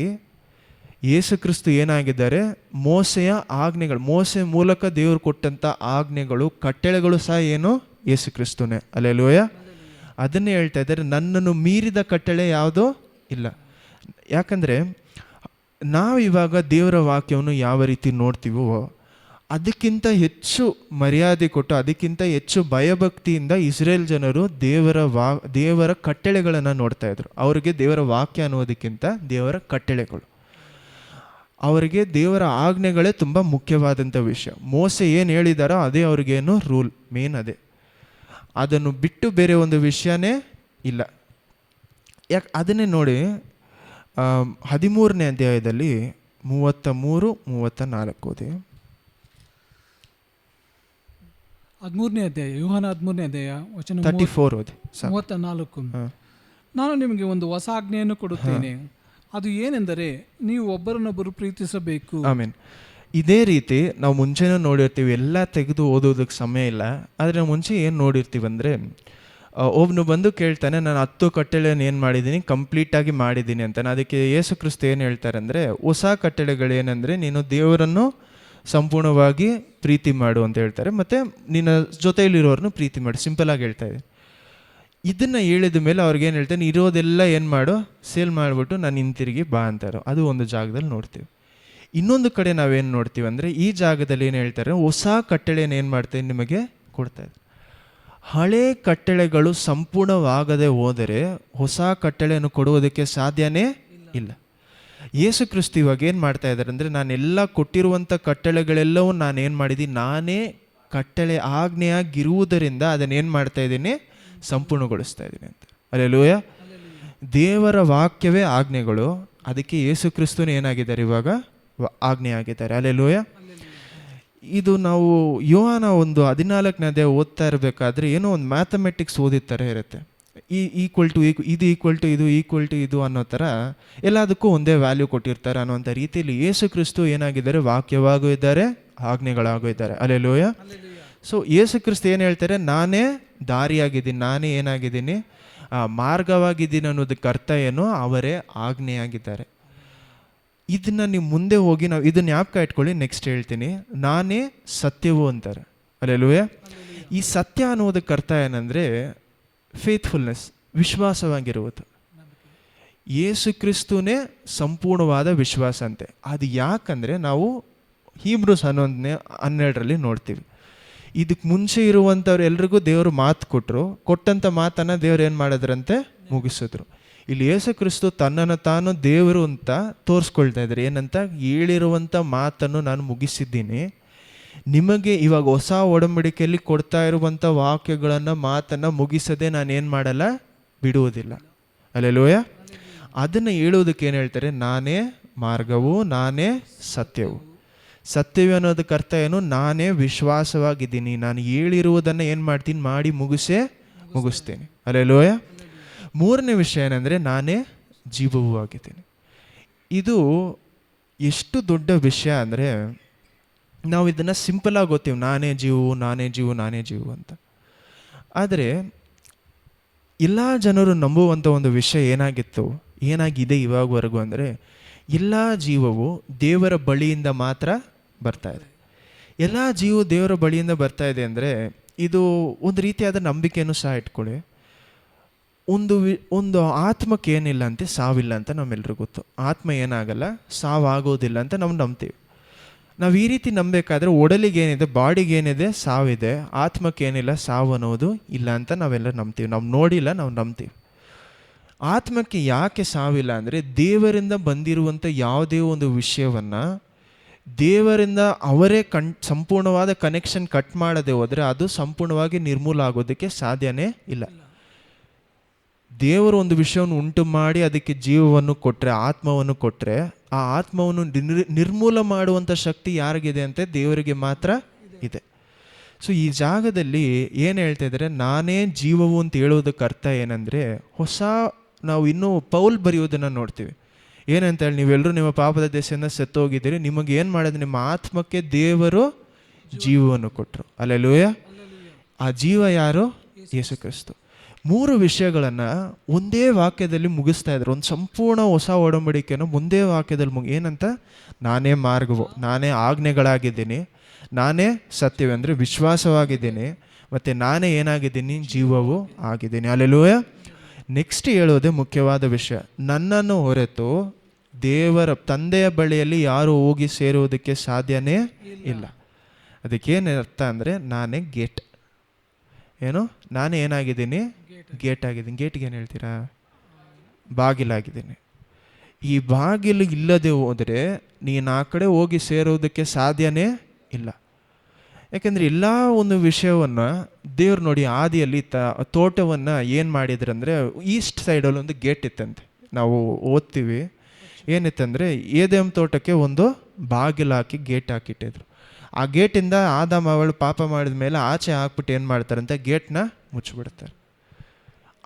ಯೇಸು ಕ್ರಿಸ್ತು ಏನಾಗಿದ್ದಾರೆ? ಮೋಸೆಯ ಆಜ್ಞೆಗಳು, ಮೋಸೆ ಮೂಲಕ ದೇವರು ಕೊಟ್ಟಂಥ ಆಜ್ಞೆಗಳು, ಕಟ್ಟಳೆಗಳು ಸಹ ಏನು? ಯೇಸು ಕ್ರಿಸ್ತುನೇ. ಹಲ್ಲೆಲೂಯಾ. ಅದನ್ನೇ ಹೇಳ್ತಾ ಇದ್ದಾರೆ, ನನ್ನನ್ನು ಮೀರಿದ ಕಟ್ಟಳೆ ಯಾವುದೋ ಇಲ್ಲ. ಯಾಕಂದರೆ ನಾವಿವಾಗ ದೇವರ ವಾಕ್ಯವನ್ನು ಯಾವ ರೀತಿ ನೋಡ್ತೀವೋ ಅದಕ್ಕಿಂತ ಹೆಚ್ಚು ಮರ್ಯಾದೆ ಕೊಟ್ಟು, ಅದಕ್ಕಿಂತ ಹೆಚ್ಚು ಭಯಭಕ್ತಿಯಿಂದ ಇಸ್ರೇಲ್ ಜನರು ದೇವರ ಕಟ್ಟಳೆಗಳನ್ನು ನೋಡ್ತಾ ಇದ್ರು. ಅವರಿಗೆ ದೇವರ ವಾಕ್ಯ ಅನ್ನೋದಕ್ಕಿಂತ ದೇವರ ಕಟ್ಟಳೆಗಳು, ಅವರಿಗೆ ದೇವರ ಆಜ್ಞೆಗಳೇ ತುಂಬ ಮುಖ್ಯವಾದಂಥ ವಿಷಯ. ಮೋಸೆ ಏನು ಹೇಳಿದಾರೋ ಅದೇ ಅವ್ರಿಗೇನು ರೂಲ್, ಮೇನ್ ಅದೇ. ಅದನ್ನು ಬಿಟ್ಟು ಬೇರೆ ಒಂದು ವಿಷಯನೇ ಇಲ್ಲ. ಯಾಕೆ ಅದನ್ನೇ ನೋಡಿ 13ನೇ ಅಧ್ಯಾಯದಲ್ಲಿ 33-34 ಓದಿ. 13ನೇ ಅಧ್ಯಾಯ, ಯೋಹಾನ 13ನೇ ಅಧ್ಯಾಯ ವಚನ 34 ಓದಿ. 34. ನಾನು ನಿಮಗೆ ಒಂದು ಹೊಸ ಆಜ್ಞೆಯನ್ನು ಕೊಡುತ್ತೇನೆ, ಅದು ಏನೆಂದರೆ ನೀವು ಒಬ್ಬರನ್ನೊಬ್ಬರು ಪ್ರೀತಿಸಬೇಕು. ಆಮೇನ್. ಇದೇ ರೀತಿ ನಾವು ಮುಂಚೆನೂ ನೋಡಿರ್ತೀವಿ, ಎಲ್ಲ ತೆಗೆದು ಓದೋದಕ್ಕೆ ಸಮಯ ಇಲ್ಲ. ಆದರೆ ಮುಂಚೆ ಏನು ನೋಡಿರ್ತೀವಿ ಅಂದರೆ, ಒಬ್ಬನು ಬಂದು ಕೇಳ್ತಾನೆ, ನಾನು 10 ಕಟ್ಟಳೆಯನ್ನು ಏನು ಮಾಡಿದ್ದೀನಿ, ಕಂಪ್ಲೀಟಾಗಿ ಮಾಡಿದ್ದೀನಿ ಅಂತ. ಅದಕ್ಕೆ ಯೇಸು ಕ್ರಿಸ್ತು ಏನು ಹೇಳ್ತಾರೆ ಅಂದರೆ, ಹೊಸ ಕಟ್ಟಳೆಗಳೇನೆಂದರೆ ನೀನು ದೇವರನ್ನು ಸಂಪೂರ್ಣವಾಗಿ ಪ್ರೀತಿ ಮಾಡು ಅಂತ ಹೇಳ್ತಾರೆ, ಮತ್ತು ನಿನ್ನ ಜೊತೆಯಲ್ಲಿರೋರನ್ನು ಪ್ರೀತಿ ಮಾಡು. ಸಿಂಪಲಾಗಿ ಹೇಳ್ತಾ ಇದೆ. ಇದನ್ನು ಹೇಳಿದ ಮೇಲೆ ಅವ್ರಿಗೇನು ಹೇಳ್ತಾನೆ, ಇರೋದೆಲ್ಲ ಏನು ಮಾಡು, ಸೇಲ್ ಮಾಡಿಬಿಟ್ಟು ನಾನು ಹಿಂತಿರುಗಿ ಬಾ ಅಂತಾರೋ. ಅದು ಒಂದು ಜಾಗದಲ್ಲಿ ನೋಡ್ತೀವಿ. ಇನ್ನೊಂದು ಕಡೆ ನಾವೇನು ನೋಡ್ತೀವಿ ಅಂದರೆ, ಈ ಜಾಗದಲ್ಲಿ ಏನು ಹೇಳ್ತಾರೆ, ಹೊಸ ಕಟ್ಟಳೆಯನ್ನು ಏನು ಮಾಡ್ತೇನೆ ನಿಮಗೆ ಕೊಡ್ತಾ ಇದೆ. ಹಳೆ ಕಟ್ಟಳೆಗಳು ಸಂಪೂರ್ಣವಾಗದೆ ಹೋದರೆ ಹೊಸ ಕಟ್ಟಳೆಯನ್ನು ಕೊಡುವುದಕ್ಕೆ ಸಾಧ್ಯನೇ ಇಲ್ಲ. ಯೇಸು ಕ್ರಿಸ್ತು ಇವಾಗ ಏನು ಮಾಡ್ತಾ ಇದ್ದಾರೆ ಅಂದರೆ, ನಾನೆಲ್ಲ ಕೊಟ್ಟಿರುವಂಥ ಕಟ್ಟಳೆಗಳೆಲ್ಲವೂ ನಾನೇನು ಮಾಡಿದ್ದೀನಿ, ನಾನೇ ಕಟ್ಟಳೆ ಆಜ್ಞೆಯಾಗಿರುವುದರಿಂದ ಅದನ್ನೇನು ಮಾಡ್ತಾ ಇದ್ದೀನಿ, ಸಂಪೂರ್ಣಗೊಳಿಸ್ತಾ ಇದ್ದೀನಿ ಅಂತ. ಹಲ್ಲೆಲೂಯಾ. ದೇವರ ವಾಕ್ಯವೇ ಆಜ್ಞೆಗಳು. ಅದಕ್ಕೆ ಯೇಸು ಕ್ರಿಸ್ತುನೇ ಏನಾಗಿದ್ದಾರೆ, ಇವಾಗ ಆಜ್ಞೆ ಆಗಿದ್ದಾರೆ. ಹಲ್ಲೆಲೂಯಾ. ಇದು ನಾವು ಯೋಹಾನ 14ನೇ ಅಧ್ಯಾಯ ಓದ್ತಾ ಇರಬೇಕಾದ್ರೆ ಏನೋ ಒಂದು ಮ್ಯಾಥಮೆಟಿಕ್ಸ್ ಓದಿದ ಥರ ಇರುತ್ತೆ. ಈಕ್ವಲ್ ಟು ಇದು ಈಕ್ವಲ್ ಟು ಇದು ಈಕ್ವಲ್ ಟು ಇದು ಅನ್ನೋ ಥರ ಎಲ್ಲದಕ್ಕೂ ಒಂದೇ ವ್ಯಾಲ್ಯೂ ಕೊಟ್ಟಿರ್ತಾರೆ ಅನ್ನೋಂಥ ರೀತಿಯಲ್ಲಿ ಯೇಸು ಕ್ರಿಸ್ತು ಏನಾಗಿದ್ದಾರೆ, ವಾಕ್ಯವಾಗೂ ಇದ್ದಾರೆ, ಆಜ್ಞೆಗಳಾಗೂ ಇದ್ದಾರೆ. ಹಲ್ಲೆಲೂಯಾ. ಸೊ ಯೇಸು ಕ್ರಿಸ್ತು ಏನು ಹೇಳ್ತಾರೆ, ನಾನೇ ದಾರಿಯಾಗಿದ್ದೀನಿ, ನಾನೇ ಏನಾಗಿದ್ದೀನಿ, ಮಾರ್ಗವಾಗಿದ್ದೀನಿ ಅನ್ನೋದಕ್ಕೆ ಅರ್ಥ ಏನು, ಅವರೇ ಆಜ್ಞೆಯಾಗಿದ್ದಾರೆ. ಇದನ್ನು ನೀವು ಮುಂದೆ ಹೋಗಿ ನಾವು ಇದನ್ನು ಜ್ಞಾಪಕ ಇಟ್ಕೊಳ್ಳಿ, ನೆಕ್ಸ್ಟ್ ಹೇಳ್ತೀನಿ. ನಾನೇ ಸತ್ಯವು ಅಂತಾರೆ. ಹಲ್ಲೆಲೂಯಾ. ಈ ಸತ್ಯ ಅನ್ನೋದಕ್ಕೆ ಅರ್ಥ ಏನಂದರೆ ಫೇತ್ಫುಲ್ನೆಸ್, ವಿಶ್ವಾಸವಾಗಿರುವುದು. ಯೇಸು ಕ್ರಿಸ್ತುನೇ ಸಂಪೂರ್ಣವಾದ ವಿಶ್ವಾಸ ಅಂತೆ. ಅದು ಯಾಕಂದರೆ ನಾವು ಹೀಬ್ರೂಸ್ 11:12 ನೋಡ್ತೀವಿ. ಇದಕ್ಕೆ ಮುಂಚೆ ಇರುವಂಥವ್ರು ಎಲ್ರಿಗೂ ದೇವರು ಮಾತು ಕೊಟ್ಟಂಥ ಮಾತನ್ನು ದೇವರು ಏನು ಮಾಡಿದ್ರಂತೆ, ಮುಗಿಸಿದ್ರು. ಇಲ್ಲಿ ಯೇಸು ಕ್ರಿಸ್ತು ತನ್ನನ್ನು ತಾನು ದೇವರು ಅಂತ ತೋರಿಸ್ಕೊಳ್ತಾ ಇದ್ದಾರೆ. ಏನಂತ, ಹೇಳಿರುವಂಥ ಮಾತನ್ನು ನಾನು ಮುಗಿಸಿದ್ದೀನಿ, ನಿಮಗೆ ಇವಾಗ ಹೊಸ ಒಡಂಬಡಿಕೆಯಲ್ಲಿ ಕೊಡ್ತಾ ಇರುವಂಥ ವಾಕ್ಯಗಳನ್ನು, ಮಾತನ್ನು ಮುಗಿಸದೆ ನಾನು ಏನು ಮಾಡಲ್ಲ, ಬಿಡುವುದಿಲ್ಲ. ಹಲ್ಲೆಲೂಯಾ. ಅದನ್ನು ಹೇಳುವುದಕ್ಕೆ ಏನು ಹೇಳ್ತಾರೆ, ನಾನೇ ಮಾರ್ಗವು, ನಾನೇ ಸತ್ಯವು. ಸತ್ಯವೇ ಅನ್ನೋದಕ್ಕೆ ಅರ್ಥ ಏನು, ನಾನೇ ವಿಶ್ವಾಸವಾಗಿದ್ದೀನಿ, ನಾನು ಹೇಳಿರುವುದನ್ನು ಏನು ಮಾಡ್ತೀನಿ, ಮಾಡಿ ಮುಗಿಸ್ತೇನೆ. ಹಲ್ಲೆಲೂಯಾ. ಮೂರನೇ ವಿಷಯ ಏನಂದರೆ, ನಾನೇ ಜೀವವೂ ಆಗಿದ್ದೀನಿ. ಇದು ಎಷ್ಟು ದೊಡ್ಡ ವಿಷಯ ಅಂದರೆ, ನಾವು ಇದನ್ನು ಸಿಂಪಲಾಗಿ ಗೊತ್ತೀವಿ, ನಾನೇ ಜೀವು, ನಾನೇ ಜೀವು, ನಾನೇ ಜೀವು ಅಂತ. ಆದರೆ ಎಲ್ಲ ಜನರು ನಂಬುವಂಥ ಒಂದು ವಿಷಯ ಏನಾಗಿತ್ತು, ಏನಾಗಿದೆ ಇವಾಗವರೆಗೂ ಅಂದರೆ, ಎಲ್ಲ ಜೀವವು ದೇವರ ಬಳಿಯಿಂದ ಮಾತ್ರ ಬರ್ತಾ ಇದೆ. ಎಲ್ಲ ಜೀವವು ದೇವರ ಬಳಿಯಿಂದ ಬರ್ತಾ ಇದೆ ಅಂದರೆ ಇದು ಒಂದು ರೀತಿಯಾದ ನಂಬಿಕೆಯನ್ನು ಸಹ ಇಟ್ಕೊಳ್ಳಿ. ಒಂದು ಆತ್ಮಕ್ಕೆ ಏನಿಲ್ಲ ಅಂತೆ ಸಾವಿಲ್ಲ ಅಂತ ನಮ್ಮೆಲ್ರಿಗೂ ಗೊತ್ತು. ಆತ್ಮ ಏನಾಗಲ್ಲ, ಸಾವಾಗೋದಿಲ್ಲ ಅಂತ ನಾವು ನಂಬ್ತೀವಿ. ನಾವು ಈ ರೀತಿ ನಂಬಬೇಕಾದ್ರೆ ಒಡಲಿಗೆ ಏನಿದೆ, ಬಾಡಿಗೆ ಏನಿದೆ, ಸಾವಿದೆ, ಆತ್ಮಕ್ಕೆ ಏನಿಲ್ಲ, ಸಾವು ಅನ್ನೋದು ಇಲ್ಲ ಅಂತ ನಾವೆಲ್ಲ ನಂಬ್ತೀವಿ. ನಾವು ನೋಡಿಲ್ಲ, ನಾವು ನಂಬ್ತೀವಿ. ಆತ್ಮಕ್ಕೆ ಯಾಕೆ ಸಾವಿಲ್ಲ ಅಂದರೆ, ದೇವರಿಂದ ಬಂದಿರುವಂಥ ಯಾವುದೇ ಒಂದು ವಿಷಯವನ್ನು ದೇವರಿಂದ ಅವರೇ ಸಂಪೂರ್ಣವಾದ ಕನೆಕ್ಷನ್ ಕಟ್ ಮಾಡದೆ ಹೋದರೆ ಅದು ಸಂಪೂರ್ಣವಾಗಿ ನಿರ್ಮೂಲ ಆಗೋದಕ್ಕೆ ಸಾಧ್ಯನೇ ಇಲ್ಲ. ದೇವರು ಒಂದು ವಿಷಯವನ್ನು ಉಂಟು ಮಾಡಿ ಅದಕ್ಕೆ ಜೀವವನ್ನು ಕೊಟ್ಟರೆ, ಆತ್ಮವನ್ನು ಕೊಟ್ಟರೆ, ಆ ಆತ್ಮವನ್ನು ನಿರ್ಮೂಲ ಮಾಡುವಂಥ ಶಕ್ತಿ ಯಾರಿಗಿದೆ ಅಂತ ದೇವರಿಗೆ ಮಾತ್ರ ಇದೆ. ಸೊ ಈ ಜಾಗದಲ್ಲಿ ಏನು ಹೇಳ್ತಾ ಇದ್ದಾರೆ, ನಾನೇ ಜೀವವು ಅಂತ ಹೇಳೋದಕ್ಕೆ ಅರ್ಥ ಏನಂದರೆ, ನಾವು ಇನ್ನೂ ಪೌಲ್ ಬರೆಯೋದನ್ನು ನೋಡ್ತೀವಿ. ಏನಂತ ಹೇಳಿ, ನೀವೆಲ್ಲರೂ ನಿಮ್ಮ ಪಾಪದ ದೆಸೆಯಿಂದ ಸತ್ತೋಗಿದ್ದೀರಿ, ನಿಮಗೆ ಏನು ಮಾಡೋದು, ನಿಮ್ಮ ಆತ್ಮಕ್ಕೆ ದೇವರು ಜೀವವನ್ನು ಕೊಟ್ಟರು. ಅಲ್ಲೆಲೂಯ. ಆ ಜೀವ ಯಾರು? ಯೇಸು ಕ್ರಿಸ್ತ. 3 ವಿಷಯಗಳನ್ನು ಒಂದೇ ವಾಕ್ಯದಲ್ಲಿ ಮುಗಿಸ್ತಾ ಇದ್ರು. ಒಂದು ಸಂಪೂರ್ಣ ಹೊಸ ಒಡಂಬಡಿಕೆಯನ್ನು ಒಂದೇ ವಾಕ್ಯದಲ್ಲಿ ಏನಂತ, ನಾನೇ ಮಾರ್ಗವು, ನಾನೇ ಆಜ್ಞೆಗಳಾಗಿದ್ದೀನಿ, ನಾನೇ ಸತ್ಯವೇ ಅಂದರೆ ವಿಶ್ವಾಸವಾಗಿದ್ದೀನಿ, ಮತ್ತು ನಾನೇ ಏನಾಗಿದ್ದೀನಿ, ಜೀವವು ಆಗಿದ್ದೀನಿ. ಅಲ್ಲೆಲೂಯ. ನೆಕ್ಸ್ಟ್ ಹೇಳೋದೇ ಮುಖ್ಯವಾದ ವಿಷಯ, ನನ್ನನ್ನು ಹೊರತು ದೇವರ ತಂದೆಯ ಬಳಿಯಲ್ಲಿ ಯಾರು ಹೋಗಿ ಸೇರುವುದಕ್ಕೆ ಸಾಧ್ಯನೇ ಇಲ್ಲ. ಅದಕ್ಕೇನು ಅರ್ಥ ಅಂದರೆ, ನಾನೇ ಗೇಟ್. ಏನು? ನಾನು ಏನಾಗಿದ್ದೀನಿ? ಗೇಟ್ ಆಗಿದ್ದೀನಿ. ಗೇಟ್ಗೆ ಏನು ಹೇಳ್ತೀರಾ? ಬಾಗಿಲಾಗಿದ್ದೀನಿ. ಈ ಬಾಗಿಲು ಇಲ್ಲದೆ ಹೋದರೆ ನೀನು ಆ ಕಡೆ ಹೋಗಿ ಸೇರೋದಕ್ಕೆ ಸಾಧ್ಯನೇ ಇಲ್ಲ. ಯಾಕೆಂದರೆ ಎಲ್ಲ ಒಂದು ವಿಷಯವನ್ನು ದೇವ್ರು ನೋಡಿ, ಆದಿಯಲ್ಲಿ ತೋಟವನ್ನು ಏನು ಮಾಡಿದ್ರಂದರೆ, ಈಸ್ಟ್ ಸೈಡಲ್ಲಿ ಒಂದು ಗೇಟ್ ಇತ್ತಂತೆ. ನಾವು ಓದ್ತೀವಿ ಏನಿತ್ತಂದರೆ, ಏದೆಮ್ ತೋಟಕ್ಕೆ ಒಂದು ಬಾಗಿಲು ಹಾಕಿ ಗೇಟ್ ಹಾಕಿಟ್ಟಿದ್ರು. ಆ ಗೇಟಿಂದ ಆದಾಮ ಅವಳು ಪಾಪ ಮಾಡಿದ ಮೇಲೆ ಆಚೆ ಹಾಕ್ಬಿಟ್ಟು ಏನು ಮಾಡ್ತಾರಂತೆ, ಗೇಟ್ನ ಮುಚ್ಚಿಬಿಡ್ತಾರೆ.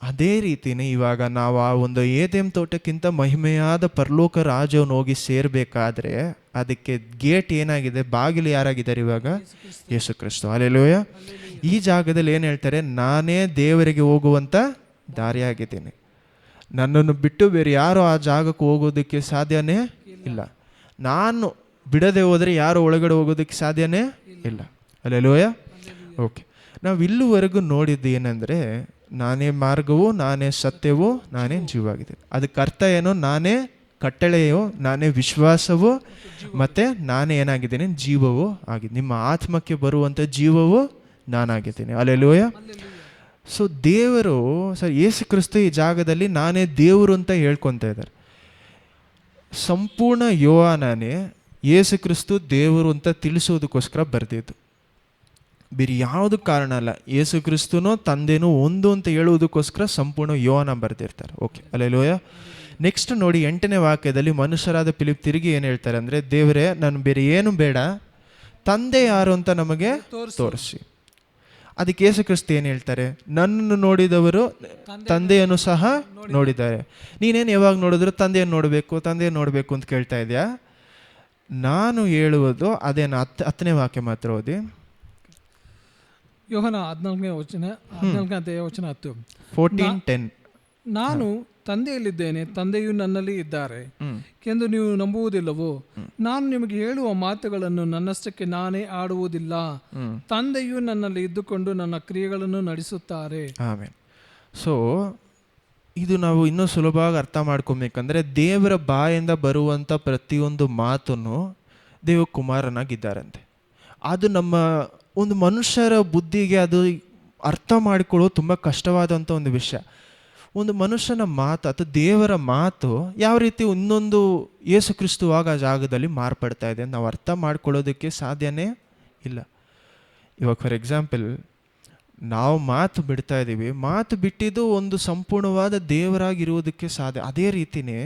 ಅದೇ ರೀತಿಯೇ ಇವಾಗ ನಾವು ಆ ಒಂದು ಏದೆಮ್ ತೋಟಕ್ಕಿಂತ ಮಹಿಮೆಯಾದ ಪರಲೋಕ ರಾಜ್ಯವನ್ನು ಹೋಗಿ ಸೇರಬೇಕಾದ್ರೆ ಅದಕ್ಕೆ ಗೇಟ್ ಏನಾಗಿದೆ, ಬಾಗಿಲು ಯಾರಾಗಿದ್ದಾರೆ ಇವಾಗ? ಯೇಸು ಕ್ರಿಸ್ತ. ಹಲ್ಲೆಲೂಯಾ. ಈ ಜಾಗದಲ್ಲಿ ಏನು ಹೇಳ್ತಾರೆ, ನಾನೇ ದೇವರಿಗೆ ಹೋಗುವಂಥ ದಾರಿಯಾಗಿದ್ದೀನಿ. ನನ್ನನ್ನು ಬಿಟ್ಟು ಬೇರೆ ಯಾರು ಆ ಜಾಗಕ್ಕೆ ಹೋಗೋದಕ್ಕೆ ಸಾಧ್ಯನೇ ಇಲ್ಲ. ನಾನು ಬಿಡದೆ ಹೋದರೆ ಯಾರು ಒಳಗಡೆ ಹೋಗೋದಕ್ಕೆ ಸಾಧ್ಯನೇ ಇಲ್ಲ. ಹಲ್ಲೆಲೂಯಾ. ಓಕೆ, ನಾವು ಇಲ್ಲಿವರೆಗೂ ನೋಡಿದ್ದು ಏನಂದರೆ, ನಾನೇ ಮಾರ್ಗವು, ನಾನೇ ಸತ್ಯವೂ, ನಾನೇ ಜೀವವಾಗಿದ್ದೀನಿ. ಅದಕ್ಕೆ ಅರ್ಥ ಏನು? ನಾನೇ ಕಟ್ಟಳೆಯೋ, ನಾನೇ ವಿಶ್ವಾಸವೂ, ಮತ್ತು ನಾನೇ ಏನಾಗಿದ್ದೀನಿ, ಜೀವವೂ ಆಗಿದೆ. ನಿಮ್ಮ ಆತ್ಮಕ್ಕೆ ಬರುವಂಥ ಜೀವವು ನಾನಾಗಿದ್ದೀನಿ. ಹಲ್ಲೆಲೂಯಾ. ಸೊ ದೇವರು ಯೇಸು ಕ್ರಿಸ್ತ ಈ ಜಾಗದಲ್ಲಿ ನಾನೇ ದೇವರು ಅಂತ ಹೇಳ್ಕೊತಾ ಇದ್ದಾರೆ. ಸಂಪೂರ್ಣ ಯೋಹಾನನೇ ಯೇಸು ಕ್ರಿಸ್ತು ದೇವರು ಅಂತ ತಿಳಿಸೋದಕ್ಕೋಸ್ಕರ ಬರೆದಿದ್ದು, ಬೇರೆ ಯಾವುದು ಕಾರಣ ಅಲ್ಲ. ಯೇಸು ಕ್ರಿಸ್ತನೋ ತಂದೆನೋ ಒಂದು ಅಂತ ಹೇಳುವುದಕ್ಕೋಸ್ಕರ ಸಂಪೂರ್ಣ ಯೋಹಾನ ಬರೆದಿರ್ತಾರೆ. Okay, hallelujah. ನೆಕ್ಸ್ಟ್ ನೋಡಿ, 8ನೇ ವಾಕ್ಯದಲ್ಲಿ ಮನುಷ್ಯರಾದ ಫಿಲಿಪ್ ತಿರುಗಿ ಏನು ಹೇಳ್ತಾರೆ ಅಂದರೆ, ದೇವರೇ, ನಾನು ಬೇರೆ ಏನು ಬೇಡ, ತಂದೆ ಯಾರು ಅಂತ ನಮಗೆ ತೋರಿಸಿ. ಅದಕ್ಕೆ ಯೇಸು ಕ್ರಿಸ್ತ ಏನು ಹೇಳ್ತಾರೆ, ನನ್ನನ್ನು ನೋಡಿದವರು ತಂದೆಯನ್ನು ಸಹ ನೋಡಿದ್ದಾರೆ. ನೀನೇನು ಯಾವಾಗ ನೋಡಿದ್ರು ತಂದೆಯನ್ನು ನೋಡಬೇಕು, ತಂದೆಯನ್ನು ನೋಡಬೇಕು ಅಂತ ಕೇಳ್ತಾ ಇದೆಯಾ? ನಾನು ಹೇಳುವುದು ಅದೇನು? 10ನೇ ವಾಕ್ಯ ಮಾತ್ರ ಓದಿ. ಯೋಹಾನ 14ನೇ ವಚನ 10. 14:10. ನಾನು ತಂದೆಯಲ್ಲಿದ್ದೇನೆ, ತಂದೆಯು ನನ್ನಲ್ಲಿ ಇದ್ದಾರೆ ಎಂದು ನೀವು ನಂಬುವುದಿಲ್ಲವೋ? ನಾನು ನಿಮಗೆ ಹೇಳುವ ಮಾತುಗಳನ್ನು ನನ್ನಷ್ಟಕ್ಕೆ ನಾನೇ ಆಡುವುದಿಲ್ಲ, ತಂದೆಯು ನನ್ನಲ್ಲಿ ಇದ್ದುಕೊಂಡು ನನ್ನ ಕ್ರಿಯೆಗಳನ್ನು ನಡೆಸುತ್ತಾರೆ. ಆಮೆನ್. ಸೊ ಇದು ನಾವು ಇನ್ನೂ ಸುಲಭವಾಗಿ ಅರ್ಥ ಮಾಡ್ಕೊಬೇಕಂದ್ರೆ, ದೇವರ ಬಾಯಿಂದ ಬರುವಂಥ ಪ್ರತಿಯೊಂದು ಮಾತನ್ನು ದೇವಕುಮಾರನಾಗಿದ್ದಾರಂತೆ. ಅದು ನಮ್ಮ ಒಂದು ಮನುಷ್ಯರ ಬುದ್ಧಿಗೆ ಅದು ಅರ್ಥ ಮಾಡಿಕೊಳ್ಳೋದು ತುಂಬ ಕಷ್ಟವಾದಂಥ ಒಂದು ವಿಷಯ. ಒಂದು ಮನುಷ್ಯನ ಮಾತು ಅಥವಾ ದೇವರ ಮಾತು ಯಾವ ರೀತಿ ಇನ್ನೊಂದು ಯೇಸು ಕ್ರಿಸ್ತುವಾಗ ಆ ಜಾಗದಲ್ಲಿ ಮಾರ್ಪಡ್ತಾ ಇದೆ ನಾವು ಅರ್ಥ ಮಾಡ್ಕೊಳ್ಳೋದಕ್ಕೆ ಸಾಧ್ಯನೇ ಇಲ್ಲ. ಇವಾಗ ಫಾರ್ ಎಕ್ಸಾಂಪಲ್, ನಾವು ಮಾತು ಬಿಡ್ತಾ ಇದ್ದೀವಿ, ಮಾತು ಬಿಟ್ಟಿದ್ದು ಒಂದು ಸಂಪೂರ್ಣವಾದ ದೇವರಾಗಿರುವುದಕ್ಕೆ ಸಾಧ್ಯ. ಅದೇ ರೀತಿಯೇ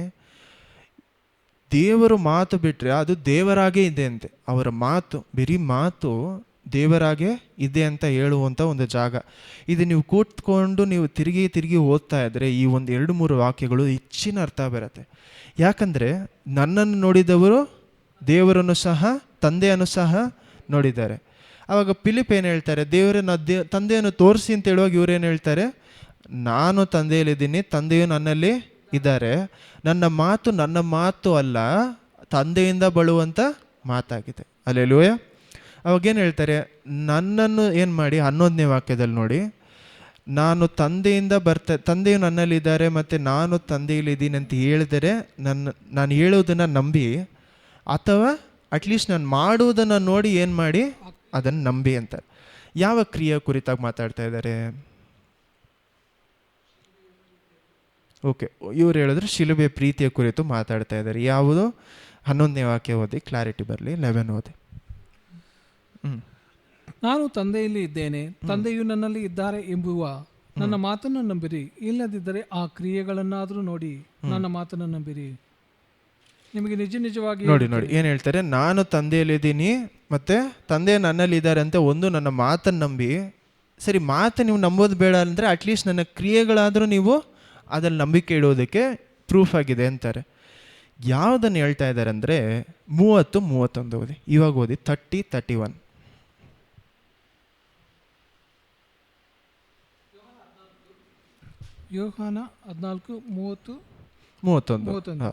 ದೇವರು ಮಾತು ಬಿಟ್ಟರೆ ಅದು ದೇವರಾಗೇ ಇದೆ ಅಂತೆ. ಅವರ ಮಾತು, ಬರೀ ಮಾತು ದೇವರಾಗೆ ಇದೆ ಅಂತ ಹೇಳುವಂಥ ಒಂದು ಜಾಗ ಇದು. ನೀವು ಕೂತ್ಕೊಂಡು ನೀವು ತಿರುಗಿ ಓದ್ತಾ ಇದ್ದರೆ ಈ ಒಂದು 2-3 ವಾಕ್ಯಗಳು ಹೆಚ್ಚಿನ ಅರ್ಥ ಬರುತ್ತೆ. ಯಾಕಂದರೆ ನನ್ನನ್ನು ನೋಡಿದವರು ದೇವರನ್ನು ಸಹ ತಂದೆಯನ್ನು ಸಹ ನೋಡಿದ್ದಾರೆ. ಆವಾಗ ಫಿಲಿಪ್ ಏನು ಹೇಳ್ತಾರೆ, ದೇವರೇ ತಂದೆಯನ್ನು ತೋರಿಸಿ ಅಂತ ಹೇಳುವಾಗ ಇವರೇನು ಹೇಳ್ತಾರೆ, ನಾನು ತಂದೆಯಲ್ಲಿದ್ದೀನಿ, ತಂದೆಯು ನನ್ನಲ್ಲಿ ಇದ್ದಾರೆ, ನನ್ನ ಮಾತು ಅಲ್ಲ, ತಂದೆಯಿಂದ ಬಳುವಂಥ ಮಾತಾಗಿದೆ. ಹಲ್ಲೆಲೂಯಾ. ಅವಾಗೇನು ಹೇಳ್ತಾರೆ, ನನ್ನನ್ನು ಏನು ಮಾಡಿ 11ನೇ ವಾಕ್ಯದಲ್ಲಿ ನೋಡಿ, ತಂದೆಯು ನನ್ನಲ್ಲಿದ್ದಾರೆ ಮತ್ತು ನಾನು ತಂದೆಯಲ್ಲಿದ್ದೀನಿ ಅಂತ ಹೇಳಿದರೆ ನಾನು ಹೇಳೋದನ್ನು ನಂಬಿ, ಅಥವಾ ಅಟ್ಲೀಸ್ಟ್ ನಾನು ಮಾಡುವುದನ್ನು ನೋಡಿ ಏನು ಮಾಡಿ ಅದನ್ನು ನಂಬಿ ಅಂತಾರೆ. ಯಾವ ಕ್ರಿಯೆ ಕುರಿತಾಗಿ ಮಾತಾಡ್ತಾ ಇದ್ದಾರೆ? ಓಕೆ, ಇವ್ರು ಹೇಳಿದ್ರೆ ಶಿಲುಬೆ ಪ್ರೀತಿಯ ಕುರಿತು ಮಾತಾಡ್ತಾ ಇದ್ದಾರೆ. ಯಾವುದು? 11ನೇ ವಾಕ್ಯ ಓದಿ, ಕ್ಲಾರಿಟಿ ಬರಲಿ. 11 ಓದಿ. ನಾನು ತಂದೆಯಲ್ಲಿ ಇದ್ದೇನೆ, ತಂದೆಯು ನನ್ನಲ್ಲಿ ಇದ್ದಾರೆ ಎಂಬುವ ನನ್ನ ಮಾತನ್ನು ನಂಬಿರಿ, ಇಲ್ಲದಿದ್ದರೆ ಆ ಕ್ರಿಯೆಗಳನ್ನಾದರೂ ನೋಡಿ ನನ್ನ ಮಾತನ್ನು ನಂಬಿರಿ. ನಿಮಗೆ ನಿಜವಾಗಿ ನೋಡಿ ಏನು ಹೇಳ್ತಾರೆ, ನಾನು ತಂದೆಯಲ್ಲಿದ್ದೀನಿ ಮತ್ತೆ ತಂದೆ ನನ್ನಲ್ಲಿ ಇದ್ದಾರೆ ಅಂತ ಒಂದು ನನ್ನ ಮಾತನ್ನು ನಂಬಿ. ಸರಿ, ಮಾತು ನೀವು ನಂಬೋದು ಬೇಡ ಅಂದರೆ ಅಟ್ಲೀಸ್ಟ್ ನನ್ನ ಕ್ರಿಯೆಗಳಾದರೂ ನೀವು ಅದ್ರಲ್ಲಿ ನಂಬಿಕೆ ಇಡೋದಕ್ಕೆ ಪ್ರೂಫ್ ಆಗಿದೆ ಅಂತಾರೆ. ಯಾವುದನ್ನು ಹೇಳ್ತಾ ಇದ್ದಾರೆ ಅಂದರೆ 30-31 ಓದಿ. ಇವಾಗ ಓದಿ 30-31. ಯೋಹಾನ 14:30-31.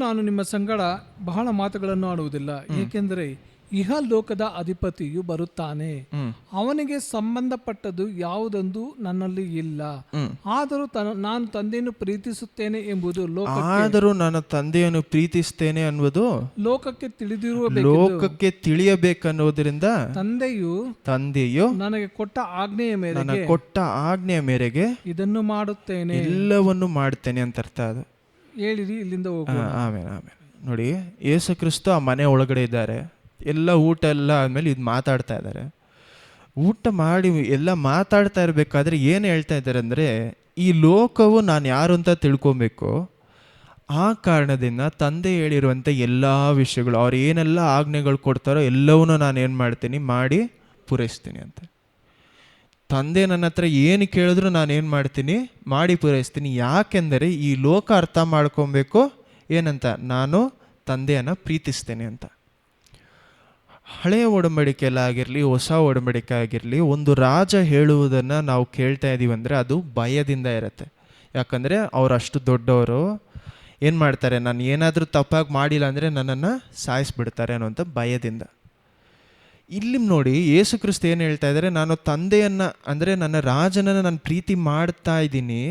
ನಾನು ನಿಮ್ಮ ಸಂಗಡ ಬಹಳ ಮಾತುಗಳನ್ನು ಆಡುವುದಿಲ್ಲ, ಏಕೆಂದರೆ ಇಹಲೋಕದ ಅಧಿಪತಿಯು ಬರುತ್ತಾನೆ, ಅವನಿಗೆ ಸಂಬಂಧಪಟ್ಟದ್ದು ಯಾವುದೊಂದು ನನ್ನಲ್ಲಿ ಇಲ್ಲ. ಆದರೂ ನಾನು ತಂದೆಯನ್ನು ಪ್ರೀತಿಸುತ್ತೇನೆ ಎಂಬುದು ತಂದೆಯನ್ನು ಪ್ರೀತಿಸ್ತೇನೆ ಅನ್ನುವುದು ಲೋಕಕ್ಕೆ ತಿಳಿಯಬೇಕನ್ನೋದ್ರಿಂದ ತಂದೆಯು ನನಗೆ ಕೊಟ್ಟ ಆಜ್ಞೆಯ ಮೇರೆಗೆ ಇದನ್ನು ಮಾಡುತ್ತೇನೆ, ಎಲ್ಲವನ್ನು ಮಾಡ್ತೇನೆ ಅಂತ ಅರ್ಥ. ಅದು ಹೇಳಿರಿ, ಇಲ್ಲಿಂದ ಹೋಗೋಣ. ಆಮೇಲೆ ನೋಡಿ, ಯೇಸು ಕ್ರಿಸ್ತ ಆ ಮನೆ ಒಳಗಡೆ ಇದ್ದಾರೆ, ಎಲ್ಲ ಊಟ ಎಲ್ಲ ಆದಮೇಲೆ ಇದು ಮಾತಾಡ್ತಾ ಇದ್ದಾರೆ. ಊಟ ಮಾಡಿ ಎಲ್ಲ ಮಾತಾಡ್ತಾ ಇರಬೇಕಾದ್ರೆ ಏನು ಹೇಳ್ತಾ ಇದ್ದಾರೆ ಅಂದರೆ, ಈ ಲೋಕವು ನಾನು ಯಾರು ಅಂತ ತಿಳ್ಕೊಬೇಕು, ಆ ಕಾರಣದಿಂದ ತಂದೆ ಹೇಳಿರುವಂಥ ಎಲ್ಲ ವಿಷಯಗಳು, ಅವ್ರು ಏನೆಲ್ಲ ಆಜ್ಞೆಗಳು ಕೊಡ್ತಾರೋ ಎಲ್ಲವನ್ನೂ ನಾನು ಏನು ಮಾಡ್ತೀನಿ, ಮಾಡಿ ಪೂರೈಸ್ತೀನಿ ಅಂತ. ತಂದೆ ನನ್ನ ಹತ್ರ ಏನು ಕೇಳಿದ್ರು ನಾನೇನು ಮಾಡ್ತೀನಿ, ಮಾಡಿ ಪೂರೈಸ್ತೀನಿ. ಯಾಕೆಂದರೆ ಈ ಲೋಕ ಅರ್ಥ ಮಾಡ್ಕೊಬೇಕು ಏನಂತ, ನಾನು ತಂದೆಯನ್ನು ಪ್ರೀತಿಸ್ತೇನೆ ಅಂತ. ಹಳೆಯ ಒಡಂಬಡಿಕೆಯಲ್ಲಾಗಿರಲಿ ಹೊಸ ಒಡಂಬಡಿಕೆ ಆಗಿರಲಿ, ಒಂದು ರಾಜ ಹೇಳುವುದನ್ನು ನಾವು ಕೇಳ್ತಾ ಇದ್ದೀವಿ ಅಂದರೆ ಅದು ಭಯದಿಂದ ಇರುತ್ತೆ. ಯಾಕಂದರೆ ಅವ್ರು ಅಷ್ಟು ದೊಡ್ಡವರು, ಏನು ಮಾಡ್ತಾರೆ, ನಾನು ಏನಾದರೂ ತಪ್ಪಾಗಿ ಮಾಡಿಲ್ಲ ಅಂದರೆ ನನ್ನನ್ನು ಸಾಯಿಸ್ಬಿಡ್ತಾರೆ ಅನ್ನೋಂಥ ಭಯದಿಂದ. ಇಲ್ಲಿ ನೋಡಿ, ಯೇಸು ಕ್ರಿಸ್ತ ಏನು ಹೇಳ್ತಾ ಇದ್ದಾರೆ, ನಾನು ತಂದೆಯನ್ನು ಅಂದರೆ ನನ್ನ ರಾಜನನ್ನು ನಾನು ಪ್ರೀತಿ ಮಾಡ್ತಾ ಇದ್ದೀನಿ,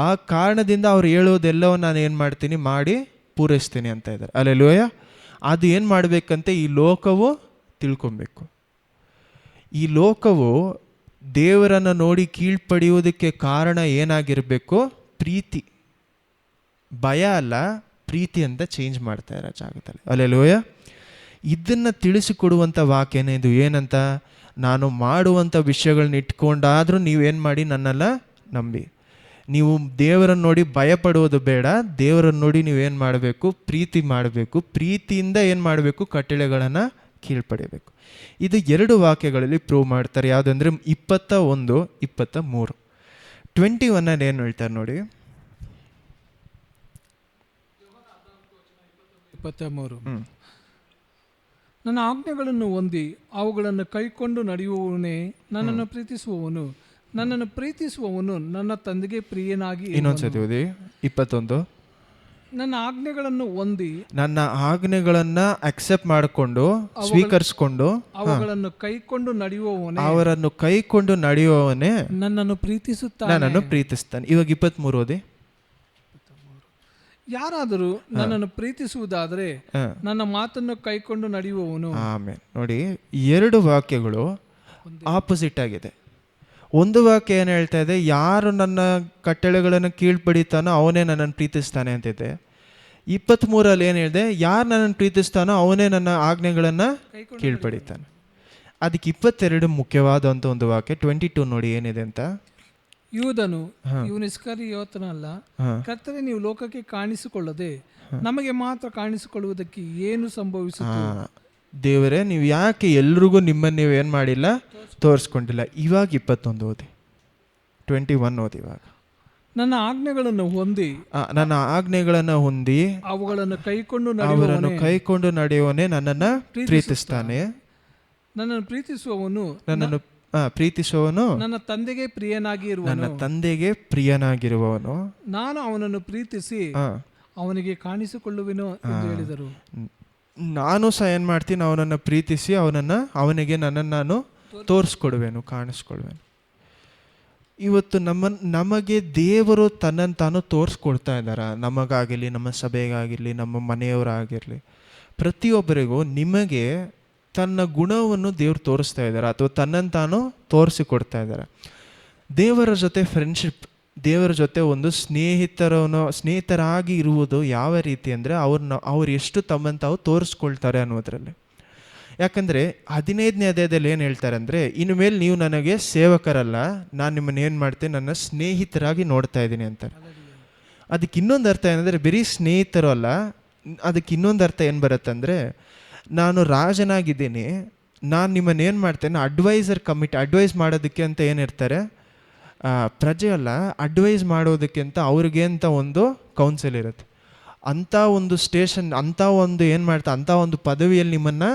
ಆ ಕಾರಣದಿಂದ ಅವ್ರು ಹೇಳೋದೆಲ್ಲವನ್ನು ನಾನು ಏನು ಮಾಡ್ತೀನಿ, ಮಾಡಿ ಪೂರೈಸ್ತೀನಿ ಅಂತ ಇದ್ದಾರೆ. ಹಲ್ಲೆಲೂಯಾ. ಅದು ಏನು ಮಾಡಬೇಕಂತೆ, ಈ ಲೋಕವು ತಿಳ್ಕೊಬೇಕು. ಈ ಲೋಕವು ದೇವರನ್ನು ನೋಡಿ ಕೀಳ್ಪಡೆಯುವುದಕ್ಕೆ ಕಾರಣ ಏನಾಗಿರಬೇಕು, ಪ್ರೀತಿ. ಭಯ ಅಲ್ಲ, ಪ್ರೀತಿ ಅಂತ ಚೇಂಜ್ ಮಾಡ್ತಾ ಇರೋ ಜಾಗದಲ್ಲಿ. ಹಲ್ಲೆಲೂಯಾ. ಇದನ್ನು ತಿಳಿಸಿಕೊಡುವಂಥ ವಾಕ್ಯನೇ ಇದು. ಏನಂತ, ನಾನು ಮಾಡುವಂಥ ವಿಷಯಗಳನ್ನ ಇಟ್ಕೊಂಡಾದರೂ ನೀವೇನು ಮಾಡಿ ನನ್ನೆಲ್ಲ ನಂಬಿ. ನೀವು ದೇವರನ್ನು ನೋಡಿ ಭಯಪಡುವುದು ಬೇಡ, ದೇವರನ್ನು ನೋಡಿ ನೀವೇನು ಮಾಡಬೇಕು, ಪ್ರೀತಿ ಮಾಡಬೇಕು. ಪ್ರೀತಿಯಿಂದ ಏನು ಮಾಡಬೇಕು, ಕಟ್ಟಳೆಗಳನ್ನು ಕೀಳ್ಪಡಿಬೇಕು. ಇದು 2 ವಾಕ್ಯಗಳಲ್ಲಿ ಪ್ರೂವ್ ಮಾಡ್ತಾರೆ. ಯಾವುದಂದರೆ 21-23. 21 ಏನು ಹೇಳ್ತಾರೆ ನೋಡಿ. 23. ನನ್ನ ಆಜ್ಞೆಗಳನ್ನು ಹೊಂದಿ ಅವುಗಳನ್ನು ಕೈಕೊಂಡು ನಡೆಯುವವನೇ ನನ್ನನ್ನು ಪ್ರೀತಿಸುವವನು, ನನ್ನನ್ನು ಪ್ರೀತಿಸುವವನು ನನ್ನ ತಂದೆಗೆ ಪ್ರಿಯನಾಗಿ. ಇನ್ನೊಂದ್ಸತಿ ಓದಿ 21. ನನ್ನ ಆಜ್ಞೆಗಳನ್ನು ಹೊಂದಿ, ನನ್ನ ಆಜ್ಞೆಗಳನ್ನು ಅಕ್ಸೆಪ್ಟ್ ಮಾಡಿಕೊಂಡು ಸ್ವೀಕರಿಸಿಕೊಂಡು ಅವುಗಳನ್ನು ಕೈಕೊಂಡು ನಡೆಯುವವನೇ, ಅವರನ್ನು ಕೈಕೊಂಡು ನಡೆಯುವವನೇ ನನ್ನನ್ನು ಪ್ರೀತಿಸ್ತಾನೆ. ಇವಾಗ 23 ಓದಿ. ಯಾರಾದರೂ ನನ್ನನ್ನು ಪ್ರೀತಿಸುವುದಾದರೆ ನನ್ನ ಮಾತನ್ನು ಕೈಕೊಂಡು ನಡೆಯುವವನು. ಆಮೇಲೆ ನೋಡಿ, 2 ವಾಕ್ಯಗಳು ಆಪೋಸಿಟ್ ಆಗಿದೆ. ಒಂದು ವಾಕ್ಯ ಏನು ಹೇಳ್ತಾ ಇದೆ, ಯಾರು ನನ್ನ ಕಟ್ಟಳೆಗಳನ್ನು ಕೀಳ್ಪಡಿತಾನೋ ಅವನೇ ನನ್ನನ್ನು ಪ್ರೀತಿಸ್ತಾನೆ ಅಂತಿದೆ. 23 ಏನು ಹೇಳಿದೆ, ಯಾರು ನನ್ನನ್ನು ಪ್ರೀತಿಸ್ತಾನೋ ಅವನೇ ನನ್ನ ಆಜ್ಞೆಗಳನ್ನು ಕೀಳ್ಪಡಿತಾನೆ. ಅದಕ್ಕೆ 22 ಮುಖ್ಯವಾದಂಥ ಒಂದು ವಾಕ್ಯ. 22 ನೋಡಿ ಏನಿದೆ ಅಂತ. ಯೂದನು, ಇವನು ಇಸ್ಕರಿಯೋತನಲ್ಲ, ಕರ್ತನೇ ನೀವು ಲೋಕಕ್ಕೆ ಕಾಣಿಸಿಕೊಳ್ಳದೆ ನಮಗೆ ಮಾತ್ರ ಕಾಣಿಸಿಕೊಳ್ಳುವುದಕ್ಕೆ ಏನು ಸಂಭವಿಸಿತು? ದೇವರೇ, ನೀವು ಯಾಕೆ ಎಲ್ರಿಗೂ ನಿಮ್ಮನ್ನು ನೀವು ಏನು ಮಾಡಿಲ್ಲ, ತೋರಿಸ್ಕೊಂಡಿಲ್ಲ. ಇವಾಗ 21 ಓದಿ. 21 ಓದಿ. ಇವಾಗ ನನ್ನ ಆಜ್ಞೆಗಳನ್ನು ಹೊಂದಿ ಅವುಗಳನ್ನು ಕೈಕೊಂಡು ನಡೆಯುವವನೇ ನನ್ನನ್ನು ಪ್ರೀತಿಸ್ತಾನೆ. ನನ್ನನ್ನು ಪ್ರೀತಿಸುವವನು ನನ್ನನ್ನು ಪ್ರೀತಿಸುವವನು ನನ್ನ ತಂದೆಗೆ ಪ್ರಿಯನಾಗಿ ಇರುವನು. ನನ್ನ ತಂದೆಗೆ ಪ್ರಿಯನಾಗಿರುವವನು. ನಾನು ಅವನನ್ನು ಪ್ರೀತಿಸಿ ಆ, ಅವನಿಗೆ ಕಾಣಿಸಿಕೊಳ್ಳುವೆನು ಎಂದು ಹೇಳಿದರು. ನಾನು ಸಹ ಏನು ಮಾಡ್ತೀನಿ, ಅವನನ್ನು ಪ್ರೀತಿಸಿ ಅವನಿಗೆ ನನ್ನನ್ನು ನಾನು ತೋರಿಸ್ಕೊಡುವೆನು, ಕಾಣಿಸ್ಕೊಳ್ವೇನು. ಇವತ್ತು ನಮಗೆ ದೇವರು ತನ್ನನ್ನು ತಾನು ತೋರಿಸ್ಕೊಡ್ತಾ ಇದ್ದಾರ. ನಮಗಾಗಿರಲಿ, ನಮ್ಮ ಸಭೆಗಾಗಿರಲಿ, ನಮ್ಮ ಮನೆಯವರಾಗಿರಲಿ, ಪ್ರತಿಯೊಬ್ಬರಿಗೂ ನಿಮಗೆ ತನ್ನ ಗುಣವನ್ನು ದೇವ್ರು ತೋರಿಸ್ತಾ ಇದ್ದಾರೆ, ಅಥವಾ ತನ್ನನ್ನು ತಾನು ತೋರಿಸಿಕೊಡ್ತಾ ಇದ್ದಾರೆ. ದೇವರ ಜೊತೆ ಫ್ರೆಂಡ್ಶಿಪ್, ದೇವರ ಜೊತೆ ಒಂದು ಸ್ನೇಹಿತರಾಗಿ ಇರುವುದು ಯಾವ ರೀತಿ ಅಂದರೆ ಅವ್ರು ಎಷ್ಟು ತಮ್ಮನ್ನು ತಾವು ತೋರಿಸ್ಕೊಳ್ತಾರೆ ಅನ್ನೋದ್ರಲ್ಲಿ. ಯಾಕಂದರೆ 15ನೇ ಅಧ್ಯಾಯದಲ್ಲಿ ಏನು ಹೇಳ್ತಾರೆ ಅಂದರೆ, ಇನ್ನು ಮೇಲೆ ನೀವು ನನಗೆ ಸೇವಕರಲ್ಲ, ನಾನು ನಿಮ್ಮನ್ನು ಏನು ಮಾಡ್ತೀನಿ, ನನ್ನ ಸ್ನೇಹಿತರಾಗಿ ನೋಡ್ತಾ ಇದ್ದೀನಿ ಅಂತಾರೆ. ಅದಕ್ಕೆ ಇನ್ನೊಂದು ಅರ್ಥ ಏನಂದರೆ, ಬರೀ ಸ್ನೇಹಿತರು ಅಲ್ಲ, ಅದಕ್ಕೆ ಇನ್ನೊಂದು ಅರ್ಥ ಏನು ಬರುತ್ತೆ ಅಂದರೆ, ನಾನು ರಾಜನಾಗಿದ್ದೀನಿ, ನಾನು ನಿಮ್ಮನ್ನು ಏನು ಮಾಡ್ತೇನೆ, ಅಡ್ವೈಸ್ ಮಾಡೋದಕ್ಕೆ ಅಂತ ಏನಿರ್ತಾರೆ, ಪ್ರಜೆ ಅಲ್ಲ, ಅಡ್ವೈಸ್ ಮಾಡೋದಕ್ಕೆ ಅಂತ ಅವ್ರಿಗೆ ಅಂತ ಒಂದು ಕೌನ್ಸಿಲ್ ಇರುತ್ತೆ. ಅಂಥ ಒಂದು ಸ್ಟೇಷನ್, ಅಂಥ ಒಂದು ಏನು ಮಾಡ್ತಾ, ಅಂಥ ಒಂದು ಪದವಿಯಲ್ಲಿ ನಿಮ್ಮನ್ನು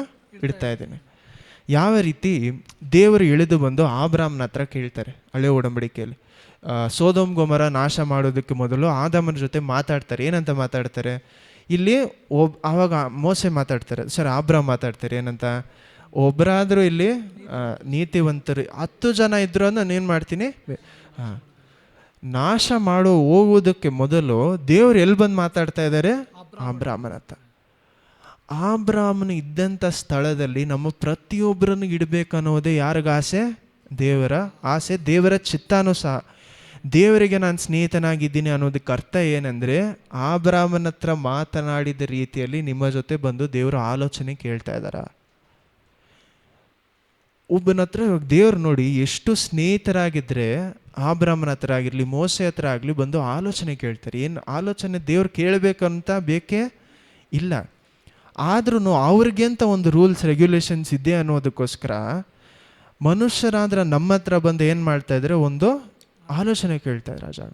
ಇಡ್ತಾ ಇದ್ದೀನಿ. ಯಾವ ರೀತಿ ದೇವರು ಇಳಿದು ಬಂದು ಆಬ್ರಾಮ್ನ ಹತ್ರ ಕೇಳ್ತಾರೆ ಹಳೆ ಒಡಂಬಡಿಕೆಯಲ್ಲಿ. ಸೋದೋಮ್ ಗೊಮೋರ ನಾಶ ಮಾಡೋದಕ್ಕೆ ಮೊದಲು ಆದಾಮನ ಜೊತೆ ಮಾತಾಡ್ತಾರೆ. ಏನಂತ ಮಾತಾಡ್ತಾರೆ ಇಲ್ಲಿ? ಆವಾಗ ಮೋಸೆ ಮಾತಾಡ್ತಾರೆ, ಆಬ್ರಾಮ್ ಮಾತಾಡ್ತಾರೆ ಏನಂತ, ಒಬ್ಬರಾದರೂ ಇಲ್ಲಿ ನೀತಿವಂತರು 10 ಜನ ಇದ್ರು ನಾನು ಏನು ಮಾಡ್ತೀನಿ, ನಾಶ ಹೋಗೋದಕ್ಕೆ ಮೊದಲು ದೇವರು ಎಲ್ಲಿ ಬಂದು ಮಾತಾಡ್ತಾ ಇದ್ದಾರೆ? ಆಬ್ರಾಮನ ಹತ್ರ. ಆಬ್ರಾಮನ ಇದ್ದಂಥ ಸ್ಥಳದಲ್ಲಿ ನಮ್ಮ ಪ್ರತಿಯೊಬ್ಬರನ್ನು ಇಡಬೇಕನ್ನೋದೇ ಯಾರಿಗ ಆಸೆ? ದೇವರ ಆಸೆ, ದೇವರ ಚಿತ್ತಾನು ಸಹ. ದೇವರಿಗೆ ನಾನು ಸ್ನೇಹಿತನಾಗಿದ್ದೀನಿ ಅನ್ನೋದಕ್ಕೆ ಅರ್ಥ ಏನಂದರೆ, ಆಬ್ರಾಮನ ಹತ್ರ ಮಾತನಾಡಿದ ರೀತಿಯಲ್ಲಿ ನಿಮ್ಮ ಜೊತೆ ಬಂದು ದೇವರ ಆಲೋಚನೆ ಕೇಳ್ತಾ ಇದ್ದಾರ. ಒಬ್ಬನ ಹತ್ರ ದೇವ್ರು ನೋಡಿ ಎಷ್ಟು ಸ್ನೇಹಿತರಾಗಿದ್ದರೆ, ಆಬ್ರಾಮನ ಹತ್ರ ಆಗಿರಲಿ, ಮೋಸೆ ಹತ್ರ ಆಗಲಿ ಬಂದು ಆಲೋಚನೆ ಕೇಳ್ತಾರೆ. ಏನು ಆಲೋಚನೆ ದೇವ್ರು ಕೇಳಬೇಕಂತ ಬೇಕೇ ಇಲ್ಲ. ಆದ್ರೂ ಅವ್ರಿಗೆ ಅಂತ ಒಂದು ರೂಲ್ಸ್ ರೆಗ್ಯುಲೇಷನ್ಸ್ ಇದೆ ಅನ್ನೋದಕ್ಕೋಸ್ಕರ ಮನುಷ್ಯರಾದ್ರೆ ನಮ್ಮ ಹತ್ರ ಬಂದು ಏನು ಮಾಡ್ತಾ ಇದ್ದಾರೆ, ಒಂದು ಆಲೋಚನೆ ಕೇಳ್ತಾ ಇದ್ದಾರೆ. ಆ ಜಾಗ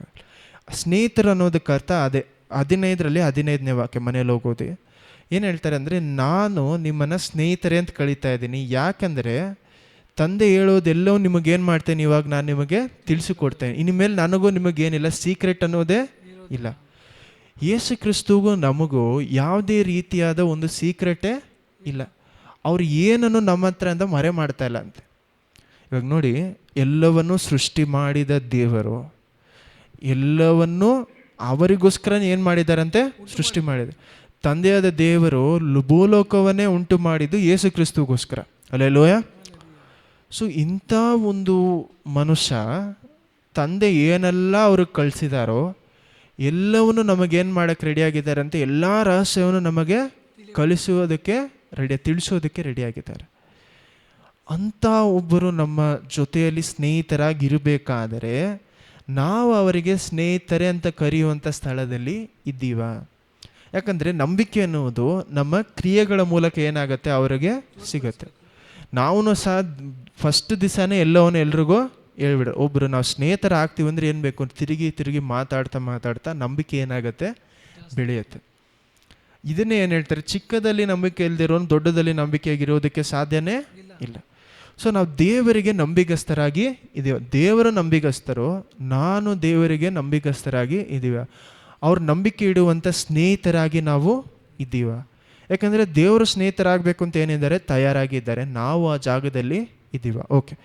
ಸ್ನೇಹಿತರು ಅನ್ನೋದಕ್ಕೆ ಅರ್ಥ ಅದೇ. 15ನೇ ವಾಕ್ಯ ಮನೇಲಿ ಹೋಗೋದು ಏನು ಹೇಳ್ತಾರೆ ಅಂದರೆ, ನಾನು ನಿಮ್ಮನ್ನು ಸ್ನೇಹಿತರೇ ಅಂತ ಕಳೀತಾ ಇದ್ದೀನಿ. ಯಾಕಂದರೆ ತಂದೆ ಹೇಳೋದೆಲ್ಲವೂ ನಿಮಗೇನು ಮಾಡ್ತೇನೆ, ಇವಾಗ ನಾನು ನಿಮಗೆ ತಿಳಿಸಿಕೊಡ್ತೇನೆ. ಇನ್ಮೇಲೆ ನನಗೂ ನಿಮಗೇನಿಲ್ಲ, ಸೀಕ್ರೆಟ್ ಅನ್ನೋದೇ ಇಲ್ಲ. ಯೇಸು ಕ್ರಿಸ್ತುಗೂ ನಮಗೂ ಯಾವುದೇ ರೀತಿಯಾದ ಒಂದು ಸೀಕ್ರೆಟೇ ಇಲ್ಲ. ಅವ್ರು ಏನನ್ನು ನಮ್ಮ ಹತ್ರ ಅಂತ ಮರೆ ಮಾಡ್ತಾ ಇಲ್ಲ ಅಂತೆ. ಇವಾಗ ನೋಡಿ, ಎಲ್ಲವನ್ನೂ ಸೃಷ್ಟಿ ಮಾಡಿದ ದೇವರು ಎಲ್ಲವನ್ನೂ ಅವರಿಗೋಸ್ಕರ ಏನು ಮಾಡಿದಾರಂತೆ? ಸೃಷ್ಟಿ ಮಾಡಿದ್ದಾರೆ. ತಂದೆಯಾದ ದೇವರು ಭೂಲೋಕವನ್ನೇ ಉಂಟು ಮಾಡಿದ್ದು ಯೇಸು ಕ್ರಿಸ್ತುಗೋಸ್ಕರ. ಅಲ್ಲೆಲ್ಲೋಯ. ಸೊ ಇಂಥ ಒಂದು ಮನುಷ್ಯ ತಂದೆ ಏನೆಲ್ಲ ಅವ್ರಿಗೆ ಕಳಿಸಿದಾರೋ ಎಲ್ಲವನ್ನೂ ನಮಗೇನು ಮಾಡೋಕ್ಕೆ ರೆಡಿಯಾಗಿದ್ದಾರೆ ಅಂತ, ಎಲ್ಲ ರಹಸ್ಯವನ್ನು ನಮಗೆ ಕಲಿಸುವುದಕ್ಕೆ ತಿಳಿಸೋದಕ್ಕೆ ರೆಡಿಯಾಗಿದ್ದಾರೆ. ಅಂಥ ಒಬ್ಬರು ನಮ್ಮ ಜೊತೆಯಲ್ಲಿ ಸ್ನೇಹಿತರಾಗಿರಬೇಕಾದರೆ ನಾವು ಅವರಿಗೆ ಸ್ನೇಹಿತರೆ ಅಂತ ಕರೆಯುವಂಥ ಸ್ಥಳದಲ್ಲಿ ಇದ್ದೀವ. ಯಾಕಂದರೆ ನಂಬಿಕೆ ಅನ್ನುವುದು ನಮ್ಮ ಕ್ರಿಯೆಗಳ ಮೂಲಕ ಏನಾಗುತ್ತೆ, ಅವರಿಗೆ ಸಿಗುತ್ತೆ. ನಾವು ಸಹ ಫಸ್ಟ್ ದಿವಸನೇ ಎಲ್ರಿಗೂ ಹೇಳ್ಬಿಡು. ಒಬ್ಬರು ನಾವು ಸ್ನೇಹಿತರ ಆಗ್ತೀವಿ ಅಂದರೆ ಏನು ಬೇಕು, ತಿರುಗಿ ಮಾತಾಡ್ತಾ ನಂಬಿಕೆ ಏನಾಗುತ್ತೆ, ಬೆಳೆಯುತ್ತೆ. ಇದನ್ನೇ ಏನು ಹೇಳ್ತಾರೆ, ಚಿಕ್ಕದಲ್ಲಿ ನಂಬಿಕೆ ಇಲ್ದಿರೋನು ದೊಡ್ಡದಲ್ಲಿ ನಂಬಿಕೆಯಾಗಿರೋದಕ್ಕೆ ಸಾಧ್ಯನೇ ಇಲ್ಲ. ಸೊ ನಾವು ದೇವರಿಗೆ ನಂಬಿಗಸ್ತರಾಗಿ ಇದೀವ. ದೇವರ ನಂಬಿಗಸ್ತರು, ನಾನು ದೇವರಿಗೆ ನಂಬಿಗಸ್ತರಾಗಿ ಇದ್ದೀವ. ಅವ್ರ ನಂಬಿಕೆ ಇಡುವಂಥ ಸ್ನೇಹಿತರಾಗಿ ನಾವು ಇದ್ದೀವ. ಯಾಕಂದರೆ ದೇವರು ಸ್ನೇಹಿತರಾಗಬೇಕು ಅಂತ ಏನಿದ್ದಾರೆ, ತಯಾರಾಗಿದ್ದಾರೆ. ನಾವು ಆ ಜಾಗದಲ್ಲಿ ಇದ್ದೀವ. ಓಕೆ,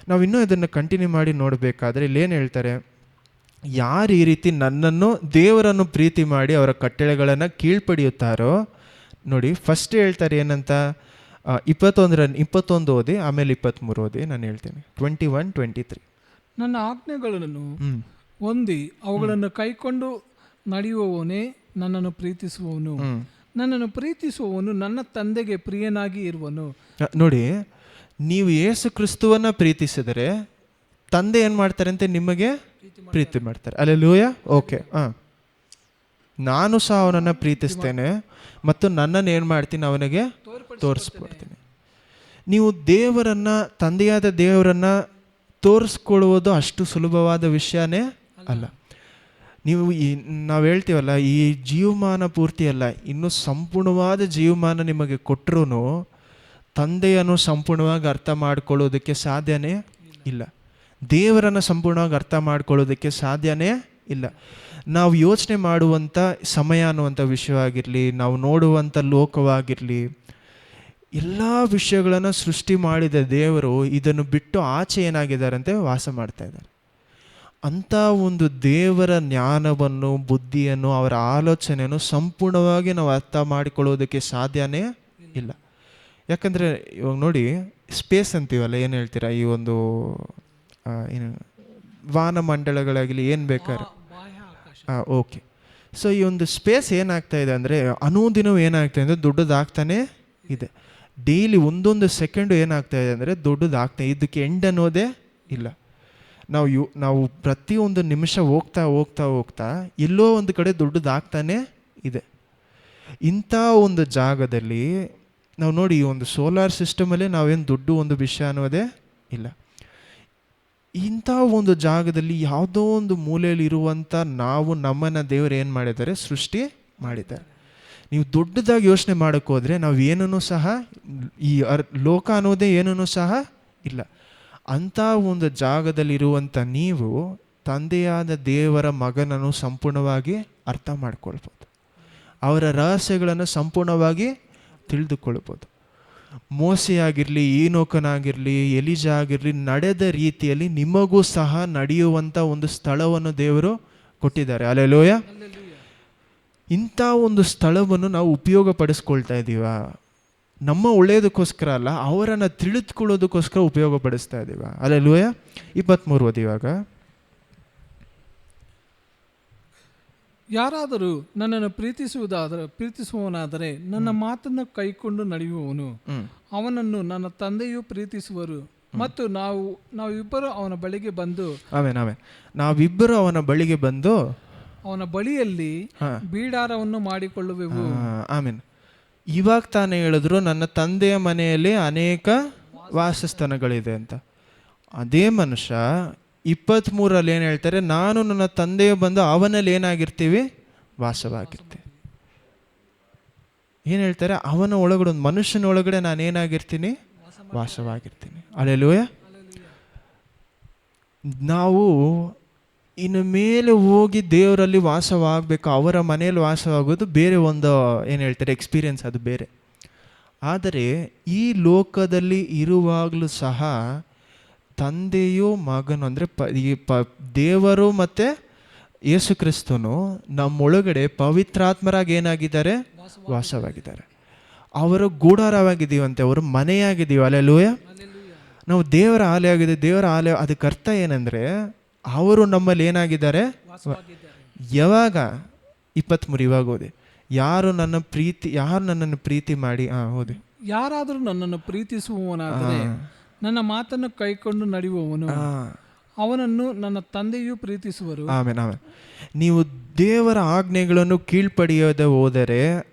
ನಾವು ಇನ್ನೂ ಇದನ್ನು ಕಂಟಿನ್ಯೂ ಮಾಡಿ ನೋಡಬೇಕಾದ್ರೆ ಇಲ್ಲೇನು ಹೇಳ್ತಾರೆ, ಯಾರು ಈ ರೀತಿ ನನ್ನನ್ನು ದೇವರನ್ನು ಪ್ರೀತಿ ಮಾಡಿ ಅವರ ಕಟ್ಟಳೆಗಳನ್ನು ಕೀಳ್ಪಡೆಯುತ್ತಾರೋ ನೋಡಿ, ಫಸ್ಟ್ ಹೇಳ್ತಾರೆ ಏನಂತ, 21 ಓದಿ, ಆಮೇಲೆ 23 ಓದಿ. ನಾನು ಹೇಳ್ತೀನಿ 21-23. ನನ್ನ ಆಜ್ಞೆಗಳನ್ನು ಹೊಂದಿ ಅವುಗಳನ್ನು ಕೈಕೊಂಡು ನಡೆಯುವವನೇ ನನ್ನನ್ನು ಪ್ರೀತಿಸುವವನು. ನನ್ನನ್ನು ಪ್ರೀತಿಸುವವನು ನನ್ನ ತಂದೆಗೆ ಪ್ರಿಯನಾಗಿ ಇರುವನು. ನೋಡಿ, ನೀವು ಯೇಸು ಕ್ರಿಸ್ತುವನ್ನ ಪ್ರೀತಿಸಿದರೆ ತಂದೆ ಏನು ಮಾಡ್ತಾರೆ ಅಂತ ನಿಮಗೆ ಪ್ರೀತಿ ಮಾಡ್ತಾರೆ. ಅಲ್ಲೆಲ್ಲೂಯ. ಓಕೆ, ನಾನು ಸಹ ಅವನನ್ನು ಪ್ರೀತಿಸ್ತೇನೆ ಮತ್ತು ನನ್ನನ್ನು ಏನು ಮಾಡ್ತೀನಿ, ಅವನಿಗೆ ತೋರಿಸ್ಕೊಡ್ತೀನಿ. ನೀವು ದೇವರನ್ನು, ತಂದೆಯಾದ ದೇವರನ್ನು ತೋರಿಸ್ಕೊಳ್ಳುವುದು ಅಷ್ಟು ಸುಲಭವಾದ ವಿಷಯನೇ ಅಲ್ಲ. ನಾವು ಹೇಳ್ತೀವಲ್ಲ, ಈ ಜೀವಮಾನ ಪೂರ್ತಿ ಅಲ್ಲ, ಇನ್ನೂ ಸಂಪೂರ್ಣವಾದ ಜೀವಮಾನ ನಿಮಗೆ ಕೊಟ್ಟರು ತಂದೆಯನ್ನು ಸಂಪೂರ್ಣವಾಗಿ ಅರ್ಥ ಮಾಡ್ಕೊಳ್ಳೋದಕ್ಕೆ ಸಾಧ್ಯನೇ ಇಲ್ಲ. ದೇವರನ್ನು ಸಂಪೂರ್ಣವಾಗಿ ಅರ್ಥ ಮಾಡ್ಕೊಳ್ಳೋದಕ್ಕೆ ಸಾಧ್ಯನೇ ಇಲ್ಲ. ನಾವು ಯೋಚನೆ ಮಾಡುವಂಥ ಸಮಯ ಅನ್ನುವಂಥ ವಿಷಯವಾಗಿರಲಿ, ನಾವು ನೋಡುವಂಥ ಲೋಕವಾಗಿರಲಿ, ಎಲ್ಲ ವಿಷಯಗಳನ್ನು ಸೃಷ್ಟಿ ಮಾಡಿದ ದೇವರು ಇದನ್ನು ಬಿಟ್ಟು ಆಚೆ ಏನಾಗಿದ್ದಾರಂತೆ ವಾಸ ಮಾಡ್ತಾ ಇದ್ದಾರೆ. ಅಂಥ ಒಂದು ದೇವರ ಜ್ಞಾನವನ್ನು, ಬುದ್ಧಿಯನ್ನು, ಅವರ ಆಲೋಚನೆಯನ್ನು ಸಂಪೂರ್ಣವಾಗಿ ನಾವು ಅರ್ಥ ಮಾಡಿಕೊಳ್ಳೋದಕ್ಕೆ ಸಾಧ್ಯನೇ ಇಲ್ಲ. ಯಾಕಂದರೆ ಇವಾಗ ನೋಡಿ, ಸ್ಪೇಸ್ ಅಂತೀವಲ್ಲ, ಏನು ಹೇಳ್ತೀರಾ, ಈ ಒಂದು ಏನು ವಾನಮಂಡಲಗಳಾಗಲಿ ಏನು ಬೇಕಾದ್ರೆ, ಓಕೆ. ಸೊ ಈ ಒಂದು ಸ್ಪೇಸ್ ಏನಾಗ್ತಾ ಇದೆ ಅಂದರೆ ಅನುದಿನವೂ ಏನಾಗ್ತಾ ಇದೆ ಅಂದರೆ ದೊಡ್ಡದಾಗ್ತಾನೇ ಇದೆ. ಡೈಲಿ ಒಂದೊಂದು ಸೆಕೆಂಡು ಏನಾಗ್ತಾ ಇದೆ ಅಂದರೆ ದೊಡ್ಡದಾಗ್ತಾ, ಇದಕ್ಕೆ ಎಂಡ್ ಅನ್ನೋದೇ ಇಲ್ಲ. ನಾವು ಪ್ರತಿಯೊಂದು ನಿಮಿಷ ಹೋಗ್ತಾ ಹೋಗ್ತಾ ಹೋಗ್ತಾ ಎಲ್ಲೋ ಒಂದು ಕಡೆ ದೊಡ್ಡದಾಗ್ತಾನೇ ಇದೆ. ಇಂಥ ಒಂದು ಜಾಗದಲ್ಲಿ ನಾವು ನೋಡಿ, ಈ ಒಂದು ಸೋಲಾರ್ ಸಿಸ್ಟಮಲ್ಲೇ ನಾವೇನು ದೊಡ್ಡ ಒಂದು ವಿಷಯ ಅನ್ನೋದೇ ಇಲ್ಲ. ಇಂಥ ಒಂದು ಜಾಗದಲ್ಲಿ ಯಾವುದೋ ಒಂದು ಮೂಲೆಯಲ್ಲಿ ಇರುವಂಥ ನಾವು, ನಮ್ಮನ್ನು ದೇವರು ಏನು ಮಾಡಿದ್ದಾರೆ, ಸೃಷ್ಟಿ ಮಾಡಿದ್ದಾರೆ. ನೀವು ದೊಡ್ಡದಾಗಿ ಯೋಚನೆ ಮಾಡೋಕ್ಕೆ ಹೋದರೆ ನಾವು ಏನೂ ಸಹ, ಈ ಲೋಕ ಅನ್ನೋದೇ ಏನೂ ಸಹ ಇಲ್ಲ. ಅಂಥ ಒಂದು ಜಾಗದಲ್ಲಿರುವಂಥ ನೀವು ತಂದೆಯಾದ ದೇವರ ಮಗನನ್ನು ಸಂಪೂರ್ಣವಾಗಿ ಅರ್ಥ ಮಾಡ್ಕೊಳ್ಬೋದು, ಅವರ ರಹಸ್ಯಗಳನ್ನು ಸಂಪೂರ್ಣವಾಗಿ ತಿಳಿದುಕೊಳ್ಬೋದು. ಮೋಸೆ ಆಗಿರಲಿ, ಈನೋಕನಾಗಿರಲಿ, ಎಲಿಜಾ ಆಗಿರಲಿ, ನಡೆದ ರೀತಿಯಲ್ಲಿ ನಿಮಗೂ ಸಹ ನಡೆಯುವಂಥ ಒಂದು ಸ್ಥಳವನ್ನು ದೇವರು ಕೊಟ್ಟಿದ್ದಾರೆ. ಹಲ್ಲೆಲೂಯಾ. ಇಂಥ ಒಂದು ಸ್ಥಳವನ್ನು ನಾವು ಉಪಯೋಗ ಪಡಿಸ್ಕೊಳ್ತಾ ಇದ್ದೀವ? ನಮ್ಮ ಒಳ್ಳೆಯದಕ್ಕೋಸ್ಕರ ಅಲ್ಲ, ಅವರನ್ನು ತಿಳಿದುಕೊಳ್ಳೋದಕ್ಕೋಸ್ಕರ ಉಪಯೋಗ ಪಡಿಸ್ತಾ ಇದ್ದೀವ. ಹಲ್ಲೆಲೂಯಾ. 23 ಓದಿವಾಗ, ಯಾರಾದರೂ ನನ್ನನ್ನು ಪ್ರೀತಿಸುವವನಾದರೆ ನನ್ನ ಮಾತನ್ನು ಕೈಕೊಂಡು ನಡೆಯುವವನು, ಅವನನ್ನು ನನ್ನ ತಂದೆಯು ಪ್ರೀತಿಸುವರು, ಮತ್ತು ನಾವಿಬ್ಬರು ಅವನ ಬಳಿಗೆ ಬಂದು ನಾವಿಬ್ಬರು ಅವನ ಬಳಿಗೆ ಬಂದು ಅವನ ಬಳಿಯಲ್ಲಿ ಬೀಡಾರವನ್ನು ಮಾಡಿಕೊಳ್ಳುವೆವು. ಆಮೇನ್. ಇವಾಗ ತಾನೇ ಹೇಳಿದ್ರು, ನನ್ನ ತಂದೆಯ ಮನೆಯಲ್ಲಿ ಅನೇಕ ವಾಸಸ್ಥಾನಗಳಿದೆ ಅಂತ. ಅದೇ ಮನುಷ್ಯ 23ರಲ್ಲಿ ಏನು ಹೇಳ್ತಾರೆ, ನಾನು ನನ್ನ ತಂದೆಯ ಬಂದು ಅವನಲ್ಲಿ ಏನಾಗಿರ್ತೀವಿ, ವಾಸವಾಗಿರ್ತೀವಿ. ಏನು ಹೇಳ್ತಾರೆ, ಅವನ ಒಳಗಡೆ, ಒಂದು ಮನುಷ್ಯನ ಒಳಗಡೆ ನಾನು ಏನಾಗಿರ್ತೀನಿ, ವಾಸವಾಗಿರ್ತೀನಿ. ಹಲ್ಲೆಲೂಯಾ. ನಾವು ಇನ್ನು ಮೇಲೆ ಹೋಗಿ ದೇವರಲ್ಲಿ ವಾಸವಾಗಬೇಕು, ಅವರ ಮನೆಯಲ್ಲಿ ವಾಸವಾಗೋದು ಬೇರೆ ಒಂದು, ಏನು ಹೇಳ್ತಾರೆ, ಎಕ್ಸ್ಪೀರಿಯನ್ಸ್, ಅದು ಬೇರೆ. ಆದರೆ ಈ ಲೋಕದಲ್ಲಿ ಇರುವಾಗಲೂ ಸಹ ತಂದೆಯು ಮಗನು ಅಂದರೆ ದೇವರು ಮತ್ತು ಯೇಸು ಕ್ರಿಸ್ತನು ನಮ್ಮೊಳಗಡೆ ಪವಿತ್ರಾತ್ಮರಾಗಿ ಏನಾಗಿದ್ದಾರೆ, ವಾಸವಾಗಿದ್ದಾರೆ. ಅವರ ಗೂಢಾರವಾಗಿದ್ದೀವಂತೆ, ಅವರು ಮನೆಯಾಗಿದ್ದೀವಿ. ಹಲ್ಲೆಲೂಯಾ. ನಾವು ದೇವರ ಆಲಯ ಆಗಿದೆ. ದೇವರ ಆಲಯ, ಅದಕ್ಕೆ ಅರ್ಥ ಏನಂದರೆ ಅವರು ನಮ್ಮಲ್ಲಿ ಏನಾಗಿದ್ದಾರೆ. ಯಾವಾಗ 23 ಇವಾಗ ಓದಿ, ಯಾರು ನನ್ನನ್ನು ಪ್ರೀತಿ ಮಾಡಿ, ಓದಿ, ಯಾರಾದರೂ ನನ್ನನ್ನು ಪ್ರೀತಿಸುವವನಾದರೆ ನನ್ನ ಮಾತನ್ನು ಕೈಕೊಂಡು ನಡೆಯುವವನು, ಅವನನ್ನು ನನ್ನ ತಂದೆಯು ಪ್ರೀತಿಸುವರು. ಆಮೇಲೆ ನೀವು ದೇವರ ಆಜ್ಞೆಗಳನ್ನು ಕೀಳ್ಪಡೆಯದೆ ಹೋದರೆ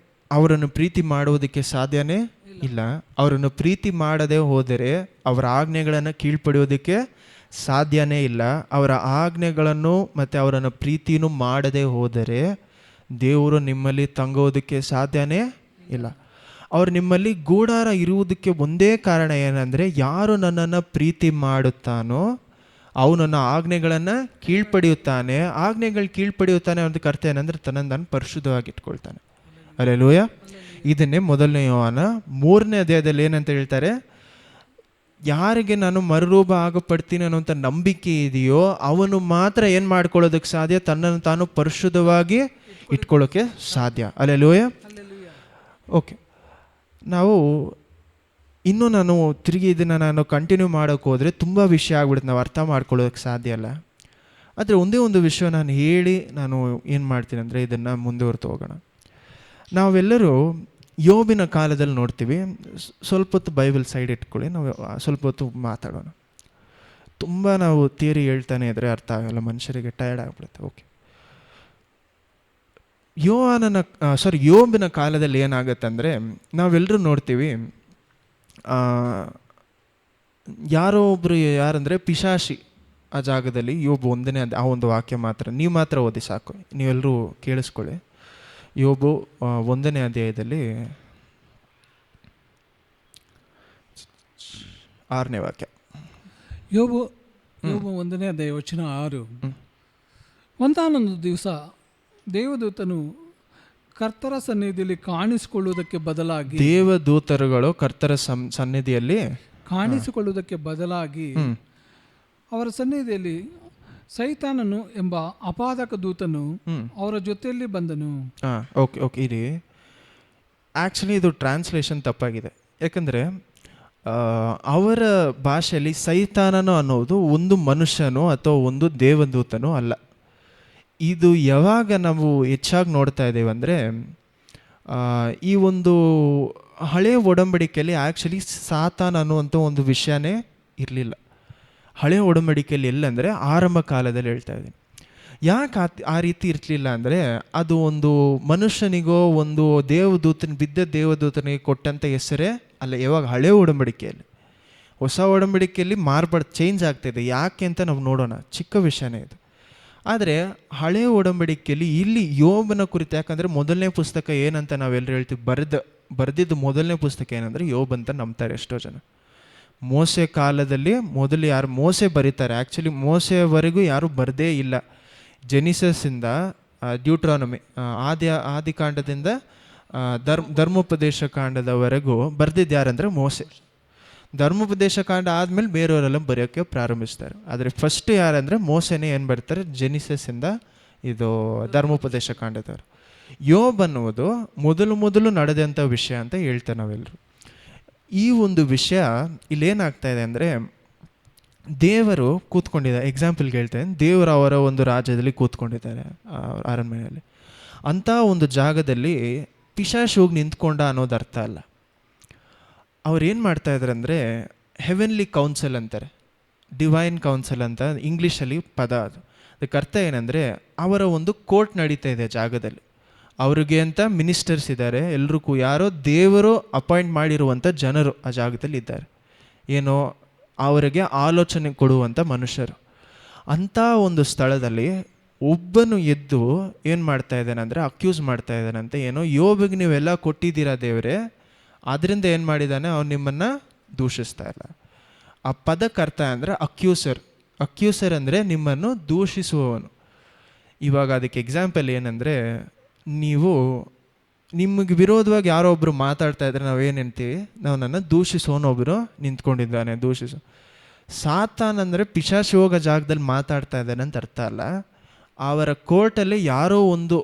ಅವರನ್ನು ಪ್ರೀತಿ ಮಾಡುವುದಕ್ಕೆ ಸಾಧ್ಯನೇ ಇಲ್ಲ. ಅವರನ್ನು ಪ್ರೀತಿ ಮಾಡದೆ ಹೋದರೆ ಅವರ ಆಜ್ಞೆಗಳನ್ನು ಕೀಳ್ಪಡೆಯೋದಕ್ಕೆ ಸಾಧ್ಯನೇ ಇಲ್ಲ. ಅವರ ಆಜ್ಞೆಗಳನ್ನು ಮತ್ತು ಅವರನ್ನು ಪ್ರೀತಿನೂ ಮಾಡದೆ ಹೋದರೆ ದೇವರು ನಿಮ್ಮಲ್ಲಿ ತಂಗೋದಕ್ಕೆ ಸಾಧ್ಯನೇ ಇಲ್ಲ. ಅವ್ರು ನಿಮ್ಮಲ್ಲಿ ಗೂಢಾರ ಇರುವುದಕ್ಕೆ ಒಂದೇ ಕಾರಣ ಏನಂದರೆ, ಯಾರು ನನ್ನನ್ನು ಪ್ರೀತಿ ಮಾಡುತ್ತಾನೋ ಅವನು ನನ್ನ ಆಜ್ಞೆಗಳನ್ನು ಕೀಳ್ಪಡೆಯುತ್ತಾನೆ. ಆಜ್ಞೆಗಳು ಕೀಳ್ಪಡೆಯುತ್ತಾನೆ ಅನ್ನೋದಕ್ಕೆ ಅರ್ಥ ಏನಂದರೆ ತನ್ನನ್ನು ನಾನು ಪರಿಶುದ್ಧವಾಗಿ ಇಟ್ಕೊಳ್ತಾನೆ. ಹಲ್ಲೆಲೂಯಾ. ಇದನ್ನೇ 1 ಯೋಹಾನ 3ನೇ ಅಧ್ಯಾಯದಲ್ಲಿ ಏನಂತ ಹೇಳ್ತಾರೆ, ಯಾರಿಗೆ ನಾನು ಮರುರೂಪ ಆಗಪಡ್ತೀನಿ ಅನ್ನೋಂಥ ನಂಬಿಕೆ ಇದೆಯೋ ಅವನು ಮಾತ್ರ ಏನು ಮಾಡ್ಕೊಳ್ಳೋದಕ್ಕೆ ಸಾಧ್ಯ, ತನ್ನನ್ನು ತಾನು ಪರಿಶುದ್ಧವಾಗಿ ಇಟ್ಕೊಳ್ಳೋಕ್ಕೆ ಸಾಧ್ಯ. ಹಲ್ಲೆಲೂಯಾ. ಓಕೆ, ನಾವು ನಾನು ತಿರುಗಿ ಇದನ್ನು ನಾನು ಕಂಟಿನ್ಯೂ ಮಾಡೋಕ್ಕೆ ಹೋದರೆ ತುಂಬ ವಿಷಯ ಆಗ್ಬಿಡುತ್ತೆ, ನಾವು ಅರ್ಥ ಮಾಡ್ಕೊಳ್ಳೋದಕ್ಕೆ ಸಾಧ್ಯ ಅಲ್ಲ. ಆದರೆ ಒಂದೇ ಒಂದು ವಿಷಯ ನಾನು ಹೇಳಿ ನಾನು ಏನು ಮಾಡ್ತೀನಿ ಅಂದರೆ ಇದನ್ನು ಮುಂದುವರೆದು ಹೋಗೋಣ. ನಾವೆಲ್ಲರೂ ಯೋಬಿನ ಕಾಲದಲ್ಲಿ ನೋಡ್ತೀವಿ. ಸ್ವಲ್ಪ ಹೊತ್ತು ಬೈಬಲ್ ಸೈಡ್ ಇಟ್ಕೊಳ್ಳಿ, ನಾವು ಸ್ವಲ್ಪ ಹೊತ್ತು ಮಾತಾಡೋಣ. ತುಂಬ ನಾವು ಥಿಯರಿ ಹೇಳ್ತಾನೆ ಇದ್ದರೆ ಅರ್ಥ ಆಗಲ್ಲ, ಮನುಷ್ಯರಿಗೆ ಟಯರ್ಡ್ ಆಗಿಬಿಡುತ್ತೆ. ಓಕೆ, ಯೋಬಿನ ಕಾಲದಲ್ಲಿ ಏನಾಗತ್ತಂದರೆ ನಾವೆಲ್ಲರೂ ನೋಡ್ತೀವಿ, ಯಾರೋ ಒಬ್ಬರು ಯಾರಂದರೆ ಪಿಶಾಚಿ ಆ ಜಾಗದಲ್ಲಿ ಯೋಬು 1ನೇ ಆ ಒಂದು ವಾಕ್ಯ ಮಾತ್ರ ನೀವು ಮಾತ್ರ ಓದಿ ಸಾಕು, ನೀವೆಲ್ಲರೂ ಕೇಳಿಸ್ಕೊಳ್ಳಿ. ಯೋಬು 1ನೇ ಅಧ್ಯಾಯದಲ್ಲಿ 6ನೇ ವಾಕ್ಯ. ಯೋಬು ಯೋಬ 1ನೇ ಅಧ್ಯಾಯ ವಚನ 6. ಒಂದಾನೊಂದು ದಿವಸ ದೇವದೂತನು ಕರ್ತರ ಸನ್ನಿಧಿಯಲ್ಲಿ ಕಾಣಿಸಿಕೊಳ್ಳುವುದಕ್ಕೆ ಬದಲಾಗಿ, ದೇವದೂತರುಗಳು ಕರ್ತರ ಸನ್ನಿಧಿಯಲ್ಲಿ ಕಾಣಿಸಿಕೊಳ್ಳುವುದಕ್ಕೆ ಬದಲಾಗಿ ಅವರ ಸನ್ನಿಧಿಯಲ್ಲಿ ಸೈತಾನನು ಎಂಬ ಅಪಾದಕ ದೂತನು ಅವರ ಜೊತೆಯಲ್ಲಿ ಬಂದನು. ಓಕೆ ಓಕೆ ಇರಿ, ಆ್ಯಕ್ಚುಲಿ ಇದು ಟ್ರಾನ್ಸ್ಲೇಷನ್ ತಪ್ಪಾಗಿದೆ. ಯಾಕಂದರೆ ಅವರ ಭಾಷೆಯಲ್ಲಿ ಸೈತಾನನು ಅನ್ನೋದು ಒಂದು ಮನುಷ್ಯನೋ ಅಥವಾ ಒಂದು ದೇವದೂತನೋ ಅಲ್ಲ. ಇದು ಯಾವಾಗ ನಾವು ಹೆಚ್ಚಾಗಿ ನೋಡ್ತಾ ಇದ್ದೇವೆ ಅಂದರೆ, ಈ ಒಂದು ಹಳೆಯ ಒಡಂಬಡಿಕೆಯಲ್ಲಿ ಆ್ಯಕ್ಚುಲಿ ಸಾತಾನ್ ಅನ್ನುವಂಥ ಒಂದು ವಿಷಯನೇ ಇರಲಿಲ್ಲ. ಹಳೆಯ ಒಡಂಬಡಿಕೆಯಲ್ಲಿ ಎಲ್ಲಂದರೆ ಆರಂಭ ಕಾಲದಲ್ಲಿ ಹೇಳ್ತಾ ಇದ್ದೀನಿ. ಯಾಕೆ ಆ ರೀತಿ ಇರಲಿಲ್ಲ ಅಂದರೆ, ಅದು ಒಂದು ಮನುಷ್ಯನಿಗೋ ಒಂದು ಬಿದ್ದ ದೇವದೂತನಿಗೆ ಕೊಟ್ಟಂಥ ಹೆಸರೇ ಅಲ್ಲ. ಯಾವಾಗ ಹಳೆಯ ಒಡಂಬಡಿಕೆಯಲ್ಲಿ, ಹೊಸ ಒಡಂಬಡಿಕೆಯಲ್ಲಿ ಚೇಂಜ್ ಆಗ್ತಾಯಿದೆ. ಯಾಕೆ ಅಂತ ನಾವು ನೋಡೋಣ, ಚಿಕ್ಕ ವಿಷಯನೇ ಇದು. ಆದರೆ ಹಳೆಯ ಒಡಂಬಡಿಕೆಯಲ್ಲಿ ಇಲ್ಲಿ ಯೋಬನ ಕುರಿತು, ಯಾಕಂದರೆ ಮೊದಲನೇ ಪುಸ್ತಕ ಏನಂತ ನಾವೆಲ್ಲರೂ ಹೇಳ್ತೀವಿ, ಬರೆದಿದ್ದು ಮೊದಲನೇ ಪುಸ್ತಕ ಏನಂದರೆ ಯೋಬ್ ಅಂತ ನಂಬ್ತಾರೆ ಎಷ್ಟೋ ಜನ. ಮೋಸೆ ಕಾಲದಲ್ಲಿ ಮೊದಲು ಯಾರು ಮೋಸೆ ಬರೀತಾರೆ, ಆ್ಯಕ್ಚುಲಿ ಮೋಸೆಯವರೆಗೂ ಯಾರೂ ಬರದೇ ಇಲ್ಲ. ಜೆನಿಸಸ್ಸಿಂದ ಡ್ಯೂಟ್ರಾನಮಿ ಆದಿಕಾಂಡದಿಂದ ಧರ್ಮೋಪದೇಶ ಕಾಂಡದವರೆಗೂ ಬರೆದಿದ್ದು ಯಾರಂದರೆ ಮೋಸೆ. ಧರ್ಮೋಪದೇಶ ಕಾಂಡ ಆದಮೇಲೆ ಬೇರೆಯವರೆಲ್ಲ ಬರೆಯೋಕ್ಕೆ ಪ್ರಾರಂಭಿಸ್ತಾರೆ. ಆದರೆ ಫಸ್ಟ್ ಯಾರಂದರೆ ಮೋಸೆನೇ ಏನು ಬರ್ತಾರೆ, ಜೆನಿಸಸ್ಸಿಂದ ಇದು ಧರ್ಮೋಪದೇಶ ಕಾಂಡದವರು. ಯೋಬ್ ಅನ್ನುವುದು ಮೊದಲು ನಡೆದಂಥ ವಿಷಯ ಅಂತ ಹೇಳ್ತಾರೆ ನಾವೆಲ್ಲರೂ. ಈ ಒಂದು ವಿಷಯ ಇಲ್ಲೇನಾಗ್ತಾ ಇದೆ ಅಂದರೆ, ದೇವರು ಕೂತ್ಕೊಂಡಿದ್ದಾರೆ. ಎಕ್ಸಾಂಪಲ್ಗೆ ಹೇಳ್ತೇನೆ, ದೇವರು ಅವರ ಒಂದು ರಾಜ್ಯದಲ್ಲಿ ಕೂತ್ಕೊಂಡಿದ್ದಾರೆ ಅರಣ್ಮನೆಯಲ್ಲಿ. ಅಂಥ ಒಂದು ಜಾಗದಲ್ಲಿ ಪಿಶಾಚು ಹೋಗಿ ನಿಂತ್ಕೊಂಡ ಅನ್ನೋದು ಅರ್ಥ ಅಲ್ಲ. ಅವ್ರು ಏನು ಮಾಡ್ತಾ ಇದ್ದಾರೆ ಅಂದರೆ, ಹೆವೆನ್ಲಿ ಕೌನ್ಸಿಲ್ ಅಂತಾರೆ, ಡಿವೈನ್ ಕೌನ್ಸಿಲ್ ಅಂತ ಇಂಗ್ಲೀಷಲ್ಲಿ ಪದ. ಅದಕ್ಕೆ ಅರ್ಥ ಏನಂದರೆ, ಅವರ ಒಂದು ಕೋರ್ಟ್ ನಡೀತಾ ಇದೆ ಜಾಗದಲ್ಲಿ. ಅವ್ರಿಗೆ ಅಂತ ಮಿನಿಸ್ಟರ್ಸ್ ಇದ್ದಾರೆ, ಎಲ್ರಿಗೂ ಯಾರೋ ದೇವರು ಅಪಾಯಿಂಟ್ ಮಾಡಿರುವಂಥ ಜನರು ಆ ಜಾಗದಲ್ಲಿ ಇದ್ದಾರೆ, ಏನೋ ಅವರಿಗೆ ಆಲೋಚನೆ ಕೊಡುವಂಥ ಮನುಷ್ಯರು. ಅಂಥ ಒಂದು ಸ್ಥಳದಲ್ಲಿ ಒಬ್ಬನು ಎದ್ದು ಏನು ಮಾಡ್ತಾ ಇದ್ದಾನೆ ಅಂದರೆ, ಅಕ್ಯೂಸ್ ಮಾಡ್ತಾ ಇದ್ದಾನಂತೆ, ಏನೋ ಯೋಬಿಗೆ ನೀವೆಲ್ಲ ಕೊಟ್ಟಿದ್ದೀರಾ ದೇವರೇ, ಅದರಿಂದ ಏನು ಮಾಡಿದ್ದಾನೆ, ಅವನು ನಿಮ್ಮನ್ನು ದೂಷಿಸ್ತಾ ಇಲ್ಲ. ಆ ಪದಕ್ಕೆ ಅರ್ಥ ಅಂದರೆ ಅಕ್ಯೂಸರ್ ಅಂದರೆ ನಿಮ್ಮನ್ನು ದೂಷಿಸುವವನು. ಇವಾಗ ಅದಕ್ಕೆ ಎಕ್ಸಾಂಪಲ್ ಏನಂದರೆ, ನಿಮಗೆ ವಿರೋಧವಾಗಿ ಯಾರೋ ಒಬ್ಬರು ಮಾತಾಡ್ತಾ ಇದ್ರೆ ನಾವೇನು ಹೇಳ್ತೀವಿ, ನಾವು ನನ್ನ ದೂಷಿಸೋನೊಬ್ಬರು ನಿಂತ್ಕೊಂಡಿದ್ದಾನೆ, ದೂಷಿಸೋ. ಸಾತಾನ್ ಅಂದರೆ ಪಿಶಾಚು ಹೋಗೋ ಜಾಗದಲ್ಲಿ ಮಾತಾಡ್ತಾ ಇದ್ದಾನೆ ಅಂತ ಅರ್ಥ ಅಲ್ಲ. ಅವರ ಕೋರ್ಟಲ್ಲಿ ಯಾರೋ ಒಂದು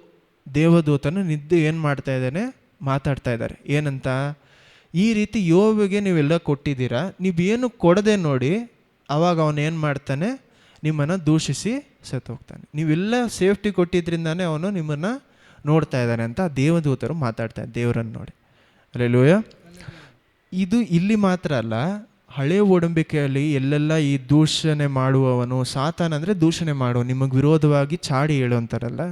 ದೇವದೂತನು ನಿದ್ದು ಏನು ಮಾಡ್ತಾ ಇದ್ದಾನೆ, ಮಾತಾಡ್ತಾ ಇದ್ದಾರೆ. ಏನಂತ, ಈ ರೀತಿ ಯೋಬಿಗೆ ನೀವೆಲ್ಲ ಕೊಟ್ಟಿದ್ದೀರಾ, ನೀವೇನು ಕೊಡದೆ ನೋಡಿ, ಆವಾಗ ಅವನು ಏನು ಮಾಡ್ತಾನೆ, ನಿಮ್ಮನ್ನು ದೂಷಿಸಿ ಸತ್ತೋಗ್ತಾನೆ. ನೀವೆಲ್ಲ ಸೇಫ್ಟಿ ಕೊಟ್ಟಿದ್ರಿಂದಾನೇ ಅವನು ನಿಮ್ಮನ್ನು ನೋಡ್ತಾ ಇದ್ದಾನೆ ಅಂತ ದೇವದೂತರು ಮಾತಾಡ್ತಾರೆ ದೇವರನ್ನು ನೋಡಿ. ಹಲ್ಲೆಲೂಯಾ. ಇದು ಇಲ್ಲಿ ಮಾತ್ರ ಅಲ್ಲ, ಹಳೆ ಒಡಂಬಡಿಕೆಯಲ್ಲಿ ಎಲ್ಲೆಲ್ಲ ಈ ದೂಷಣೆ ಮಾಡುವವನು, ಸಾತಾನ್ ಅಂದರೆ ದೂಷಣೆ ಮಾಡುವ, ನಿಮಗೆ ವಿರೋಧವಾಗಿ ಚಾಡಿ ಹೇಳುವಂತಾರಲ್ಲ,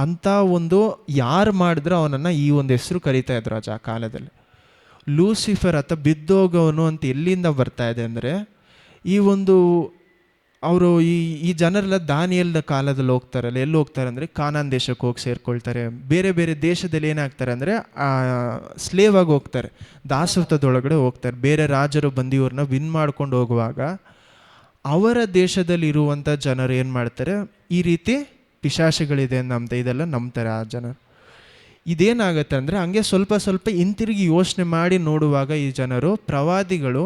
ಅಂಥ ಒಂದು ಯಾರು ಮಾಡಿದ್ರೆ ಅವನನ್ನು ಈ ಒಂದು ಹೆಸರು ಕರೀತಾ ಇದ್ರು ಆ ಕಾಲದಲ್ಲಿ. ಲೂಸಿಫರ್ ಅಥವಾ ಬಿದ್ದೋಗವನು ಅಂತ ಎಲ್ಲಿಂದ ಬರ್ತಾ ಇದೆ ಅಂದರೆ, ಈ ಒಂದು ಅವರು ಈ ಜನರೆಲ್ಲ ದಾನಿಯೇಲನ ಕಾಲದಲ್ಲಿ ಹೋಗ್ತಾರಲ್ಲ, ಎಲ್ಲಿ ಹೋಗ್ತಾರೆ ಅಂದರೆ ಕಾನಾನ್ ದೇಶಕ್ಕೆ ಹೋಗಿ ಸೇರ್ಕೊಳ್ತಾರೆ. ಬೇರೆ ಬೇರೆ ದೇಶದಲ್ಲಿ ಏನಾಗ್ತಾರೆ ಅಂದರೆ ಸ್ಲೇವ್ ಆಗಿ ಹೋಗ್ತಾರೆ, ದಾಸತ್ವದೊಳಗಡೆ ಹೋಗ್ತಾರೆ. ಬೇರೆ ರಾಜರು ಬಂದು ಇವ್ರನ್ನ ವಿನ್ ಮಾಡ್ಕೊಂಡು ಹೋಗುವಾಗ ಅವರ ದೇಶದಲ್ಲಿ ಇರುವಂಥ ಜನರು ಏನು ಮಾಡ್ತಾರೆ, ಈ ರೀತಿ ಪಿಶಾಚಿಗಳಿದೆ ಅಂತ ಇದೆಲ್ಲ ನಂಬ್ತಾರೆ ಆ ಜನರು. ಇದೇನಾಗುತ್ತೆ ಅಂದರೆ, ಹಂಗೆ ಸ್ವಲ್ಪ ಸ್ವಲ್ಪ ಹಿಂತಿರುಗಿ ಯೋಚನೆ ಮಾಡಿ ನೋಡುವಾಗ ಈ ಜನರು, ಪ್ರವಾದಿಗಳು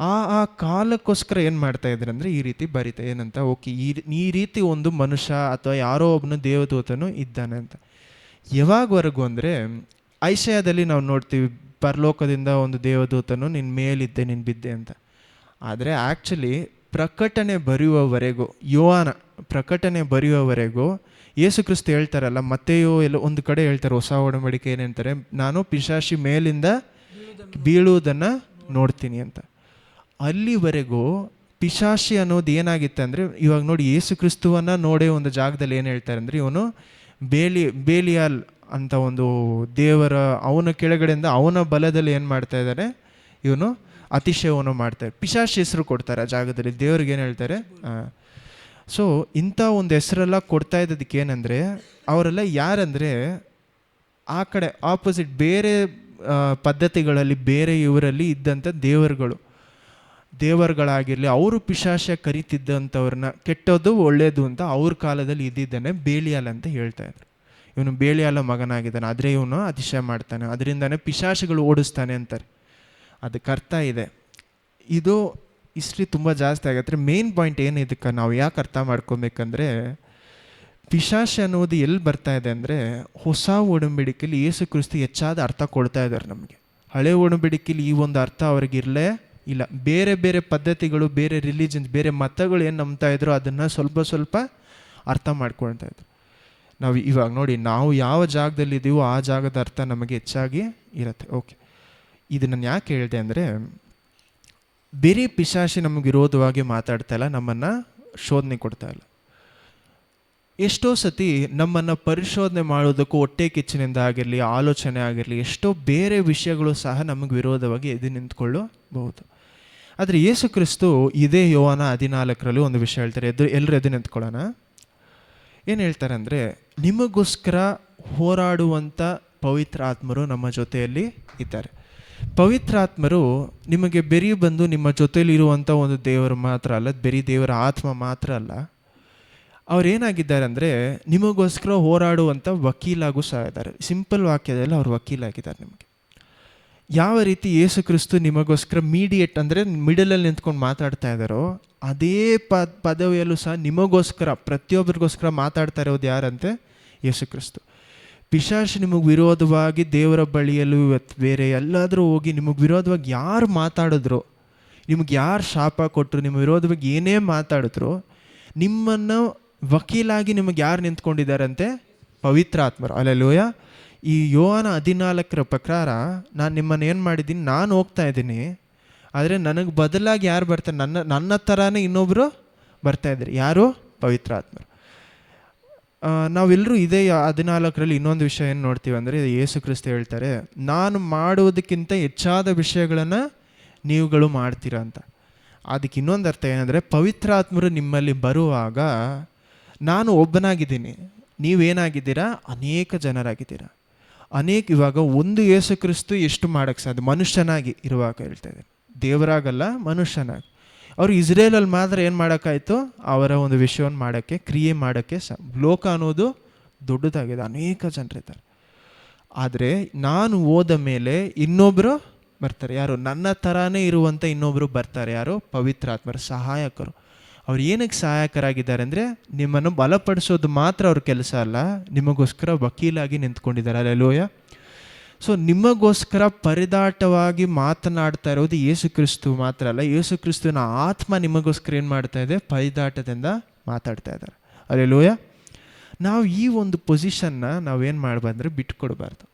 ಆ ಕಾಲಕ್ಕೋಸ್ಕರ ಏನು ಮಾಡ್ತಾ ಇದ್ರು ಅಂದರೆ ಈ ರೀತಿ ಬರೀತಾ ಏನಂತ, ಓಕೆ ಈ ರೀತಿ ಒಂದು ಮನುಷ್ಯ ಅಥವಾ ಯಾರೋ ಒಬ್ಬನು ದೇವದೂತನು ಇದ್ದಾನೆ ಅಂತ. ಯಾವಾಗವರೆಗೂ ಅಂದರೆ ಐಷಯದಲ್ಲಿ ನಾವು ನೋಡ್ತೀವಿ, ಪರಲೋಕದಿಂದ ಒಂದು ದೇವದೂತನು ನಿನ್ನ ಮೇಲಿದ್ದೆ, ನೀನು ಬಿದ್ದೆ ಅಂತ. ಆದರೆ ಆ್ಯಕ್ಚುಲಿ ಪ್ರಕಟಣೆ ಬರೆಯುವವರೆಗೂ, ಯೋಹಾನ ಪ್ರಕಟಣೆ ಬರೆಯುವವರೆಗೂ ಯೇಸು ಕ್ರಿಸ್ತ ಹೇಳ್ತಾರಲ್ಲ, ಮತ್ತೆಯೋ ಎಲ್ಲ ಒಂದು ಕಡೆ ಹೇಳ್ತಾರೆ ಹೊಸ ಒಡಂಬಡಿಕೆ ಏನಂತಾರೆ, ನಾನು ಪಿಶಾಚಿ ಮೇಲಿಂದ ಬೀಳುವುದನ್ನು ನೋಡ್ತೀನಿ ಅಂತ. ಅಲ್ಲಿವರೆಗೂ ಪಿಶಾಚಿ ಅನ್ನೋದು ಏನಾಗಿತ್ತು ಅಂದರೆ, ಇವಾಗ ನೋಡಿ ಯೇಸು ಕ್ರಿಸ್ತುವನ್ನು ನೋಡೇ ಒಂದು ಜಾಗದಲ್ಲಿ ಏನು ಹೇಳ್ತಾರೆ ಅಂದರೆ, ಇವನು ಬೇಲಿಯಾಲ್ ಅಂತ ಒಂದು ದೇವರ, ಅವನ ಕೆಳಗಡೆಯಿಂದ ಅವನ ಬಲದಲ್ಲಿ ಏನು ಮಾಡ್ತಾ ಇದ್ದಾರೆ, ಇವನು ಅತಿಶಯವನ್ನು ಮಾಡ್ತಾರೆ. ಪಿಶಾಚಿ ಹೆಸರು ಕೊಡ್ತಾರೆ ಆ ಜಾಗದಲ್ಲಿ, ದೇವ್ರಿಗೆ ಏನು ಹೇಳ್ತಾರೆ. ಸೊ ಇಂಥ ಒಂದು ಹೆಸರೆಲ್ಲ ಕೊಡ್ತಾ ಇದ್ದದಕ್ಕೆ ಏನಂದರೆ, ಅವರೆಲ್ಲ ಯಾರಂದರೆ ಆ ಕಡೆ ಆಪೋಸಿಟ್ ಬೇರೆ ಪದ್ಧತಿಗಳಲ್ಲಿ ಬೇರೆ ಇವರಲ್ಲಿ ಇದ್ದಂಥ ದೇವರುಗಳು. ದೇವರುಗಳಾಗಿರಲಿ, ಅವರು ಪಿಶಾಚ ಕರಿತಿದ್ದಂಥವ್ರನ್ನ ಕೆಟ್ಟದ್ದು ಒಳ್ಳೇದು ಅಂತ ಅವ್ರ ಕಾಲದಲ್ಲಿ ಇದ್ದಿದ್ದಾನೆ ಬೇಲಿಯಾಲ್ ಅಂತ ಹೇಳ್ತಾ ಇದ್ರು. ಇವನು ಬೇಲಿಯಾಲ ಮಗನಾಗಿದ್ದಾನೆ, ಆದರೆ ಇವನು ಅತಿಶಯ ಮಾಡ್ತಾನೆ, ಅದರಿಂದನೇ ಪಿಶಾಚಗಳು ಓಡಿಸ್ತಾನೆ ಅಂತಾರೆ. ಅದಕ್ಕೆ ಅರ್ಥ ಇದೆ. ಇದು ಹಿಸ್ಟ್ರಿ ತುಂಬ ಜಾಸ್ತಿ ಆಗತ್ತೆ. ಮೇನ್ ಪಾಯಿಂಟ್ ಏನು ಇದಕ್ಕೆ ನಾವು ಯಾಕೆ ಅರ್ಥ ಮಾಡ್ಕೊಬೇಕಂದ್ರೆ, ಪಿಶಾಚ ಅನ್ನೋದು ಎಲ್ಲಿ ಬರ್ತಾ ಇದೆ ಅಂದರೆ, ಹೊಸ ಒಡಂಬಡಿಕೆಯಲ್ಲಿ ಯೇಸು ಕ್ರಿಸ್ತು ಹೆಚ್ಚಾದ ಅರ್ಥ ಕೊಡ್ತಾ ಇದ್ದಾರೆ ನಮಗೆ. ಹಳೆ ಒಡಂಬಡಿಕೆಯಲ್ಲಿ ಈ ಒಂದು ಅರ್ಥ ಅವ್ರಿಗಿರಲೇ ಇಲ್ಲ. ಬೇರೆ ಬೇರೆ ಪದ್ಧತಿಗಳು, ಬೇರೆ ರಿಲಿಜನ್ಸ್, ಬೇರೆ ಮತಗಳು ಏನು ನಂಬ್ತಾ ಇದ್ರು ಅದನ್ನು ಸ್ವಲ್ಪ ಸ್ವಲ್ಪ ಅರ್ಥ ಮಾಡ್ಕೊಳ್ತಾ ಇದ್ರು. ನಾವು ಇವಾಗ ನೋಡಿ, ನಾವು ಯಾವ ಜಾಗದಲ್ಲಿದ್ದೀವೋ ಆ ಜಾಗದ ಅರ್ಥ ನಮಗೆ ಹೆಚ್ಚಾಗಿ ಇರುತ್ತೆ. ಓಕೆ, ಇದು ನಾನು ಯಾಕೆ ಹೇಳಿದೆ ಅಂದರೆ, ಬೇರೆ ಪಿಶಾಚಿ ನಮಗೆ ವಿರೋಧವಾಗಿ ಮಾತಾಡ್ತಾ ಇಲ್ಲ, ನಮ್ಮನ್ನು ಶೋಧನೆ ಕೊಡ್ತಾ ಇಲ್ಲ. ಎಷ್ಟೋ ಸತಿ ನಮ್ಮನ್ನು ಪರಿಶೋಧನೆ ಮಾಡೋದಕ್ಕೂ ಹೊಟ್ಟೆ ಕಿಚ್ಚಿನಿಂದ ಆಗಿರಲಿ, ಆಲೋಚನೆ ಆಗಿರಲಿ, ಎಷ್ಟೋ ಬೇರೆ ವಿಷಯಗಳು ಸಹ ನಮಗೆ ವಿರೋಧವಾಗಿ ಎದ್ದು ನಿಂತ್ಕೊಳ್ಳಬಹುದು. ಆದರೆ ಯೇಸು ಕ್ರಿಸ್ತು ಇದೇ ಯೋಹಾನ 14 ಒಂದು ವಿಷಯ ಹೇಳ್ತಾರೆ. ಎಲ್ಲರೂ ಎದ್ದು ನಿಂತ್ಕೊಳ್ಳೋಣ. ಏನು ಹೇಳ್ತಾರೆ ಅಂದರೆ, ನಿಮಗೋಸ್ಕರ ಹೋರಾಡುವಂಥ ಪವಿತ್ರ ಆತ್ಮರು ನಮ್ಮ ಜೊತೆಯಲ್ಲಿ ಇದ್ದಾರೆ. ಪವಿತ್ರಾತ್ಮರು ನಿಮಗೆ ಬೆರಿ ಬಂದು ನಿಮ್ಮ ಜೊತೆಯಲ್ಲಿರುವಂಥ ಒಂದು ದೇವರು ಮಾತ್ರ ಅಲ್ಲ, ಬೆರಿ ದೇವರ ಆತ್ಮ ಮಾತ್ರ ಅಲ್ಲ, ಅವ್ರೇನಾಗಿದ್ದಾರೆ ಅಂದರೆ ನಿಮಗೋಸ್ಕರ ಹೋರಾಡುವಂಥ ವಕೀಲಾಗೂ ಸಹ ಇದ್ದಾರೆ. ಸಿಂಪಲ್ ವಾಕ್ಯದಲ್ಲಿ ಅವ್ರು ವಕೀಲಾಗಿದ್ದಾರೆ ನಿಮಗೆ. ಯಾವ ರೀತಿ ಯೇಸು ಕ್ರಿಸ್ತು ನಿಮಗೋಸ್ಕರ ಮೀಡಿಯೇಟ್ ಅಂದರೆ ಮಿಡಲಲ್ಲಿ ನಿಂತ್ಕೊಂಡು ಮಾತಾಡ್ತಾ ಇದ್ದಾರೋ, ಅದೇ ಪದವಿಯಲ್ಲೂ ಸಹ ನಿಮಗೋಸ್ಕರ, ಪ್ರತಿಯೊಬ್ಬರಿಗೋಸ್ಕರ ಮಾತಾಡ್ತಾ ಇರೋದು ಯಾರಂತೆ? ಯೇಸು ಕ್ರಿಸ್ತು. ಪಿಶಾಚ ನಿಮಗೆ ವಿರೋಧವಾಗಿ ದೇವರ ಬಳಿಯಲ್ಲೂ ಇವತ್ತು ಬೇರೆ ಎಲ್ಲಾದರೂ ಹೋಗಿ ನಿಮಗೆ ವಿರೋಧವಾಗಿ ಯಾರು ಮಾತಾಡಿದ್ರು, ನಿಮಗೆ ಯಾರು ಶಾಪ ಕೊಟ್ಟರು, ನಿಮ್ಮ ವಿರೋಧವಾಗಿ ಏನೇ ಮಾತಾಡಿದ್ರು, ನಿಮ್ಮನ್ನು ವಕೀಲಾಗಿ ನಿಮಗೆ ಯಾರು ನಿಂತ್ಕೊಂಡಿದ್ದಾರಂತೆ? ಪವಿತ್ರ ಆತ್ಮರು. ಅಲ್ಲೆಲೂಯ. ಈ ಯೋಹಾನ 14 ಪ್ರಕಾರ ನಾನು ನಿಮ್ಮನ್ನು ಏನು ಮಾಡಿದ್ದೀನಿ, ನಾನು ಹೋಗ್ತಾ ಇದ್ದೀನಿ, ಆದರೆ ನನಗೆ ಬದಲಾಗಿ ಯಾರು ಬರ್ತಾರೆ? ನನ್ನ ಥರನೇ ಇನ್ನೊಬ್ಬರು ಬರ್ತಾಯಿದ್ದಾರೆ. ಯಾರು? ಪವಿತ್ರ ಆತ್ಮರು. ನಾವೆಲ್ಲರೂ ಇದೇ 14 ಇನ್ನೊಂದು ವಿಷಯ ಏನು ನೋಡ್ತೀವಿ ಅಂದರೆ, ಯೇಸು ಕ್ರಿಸ್ತು ಹೇಳ್ತಾರೆ, ನಾನು ಮಾಡುವುದಕ್ಕಿಂತ ಹೆಚ್ಚಾದ ವಿಷಯಗಳನ್ನು ನೀವುಗಳು ಮಾಡ್ತೀರಾ ಅಂತ. ಅದಕ್ಕೆ ಇನ್ನೊಂದು ಅರ್ಥ ಏನಂದರೆ, ಪವಿತ್ರಾತ್ಮರು ನಿಮ್ಮಲ್ಲಿ ಬರುವಾಗ ನಾನು ಒಬ್ಬನಾಗಿದ್ದೀನಿ, ನೀವೇನಾಗಿದ್ದೀರಾ? ಅನೇಕ ಜನರಾಗಿದ್ದೀರಾ. ಇವಾಗ ಒಂದು ಯೇಸು ಕ್ರಿಸ್ತು ಎಷ್ಟು ಮಾಡೋಕ್ಕೆ ಸಾಧ್ಯ? ಮನುಷ್ಯನಾಗಿ ಇರುವಾಗ ಹೇಳ್ತಾ ಇದ್ದೀನಿ, ದೇವರಾಗಲ್ಲ, ಮನುಷ್ಯನಾಗಿ. ಅವರು ಇಸ್ರೇಲಲ್ಲಿ ಮಾತ್ರ ಏನು ಮಾಡೋಕ್ಕಾಯಿತು? ಅವರ ಒಂದು ವಿಷಯವನ್ನು ಮಾಡೋಕ್ಕೆ, ಕ್ರಿಯೆ ಮಾಡೋಕ್ಕೆ ಲೋಕ ಅನ್ನೋದು ದೊಡ್ಡದಾಗಿದೆ, ಅನೇಕ ಜನರಿದ್ದಾರೆ. ಆದರೆ ನಾನು ಹೋದ ಮೇಲೆ ಇನ್ನೊಬ್ಬರು ಬರ್ತಾರೆ. ಯಾರು? ನನ್ನ ಥರನೇ ಇರುವಂಥ ಇನ್ನೊಬ್ಬರು ಬರ್ತಾರೆ. ಯಾರು? ಪವಿತ್ರಾತ್ಮರ ಸಹಾಯಕರು. ಅವ್ರು ಏನಕ್ಕೆ ಸಹಾಯಕರಾಗಿದ್ದಾರೆ ಅಂದರೆ, ನಿಮ್ಮನ್ನು ಬಲಪಡಿಸೋದು ಮಾತ್ರ ಅವ್ರ ಕೆಲಸ ಅಲ್ಲ, ನಿಮಗೋಸ್ಕರ ವಕೀಲಾಗಿ ನಿಂತ್ಕೊಂಡಿದ್ದಾರೆ. ಅಲ್ಲೆಲೂಯ. ಸೊ ನಿಮಗೋಸ್ಕರ ಪರಿದಾಟವಾಗಿ ಮಾತನಾಡ್ತಾ ಇರೋದು ಯೇಸು ಕ್ರಿಸ್ತು ಮಾತ್ರ ಅಲ್ಲ, ಯೇಸು ಕ್ರಿಸ್ತುವಿನ ಆತ್ಮ ನಿಮಗೋಸ್ಕರ ಏನು ಮಾಡ್ತಾ ಇದೆ? ಪರಿದಾಟದಿಂದ ಮಾತಾಡ್ತಾ ಇದ್ದಾರೆ. ಅಲ್ಲೆಲೂಯ. ನಾವು ಈ ಒಂದು ಪೊಸಿಷನ್ನ ನಾವೇನು ಮಾಡಬಾರ್ದ್ರೆ ಬಿಟ್ಕೊಡ್ಬಾರ್ದು.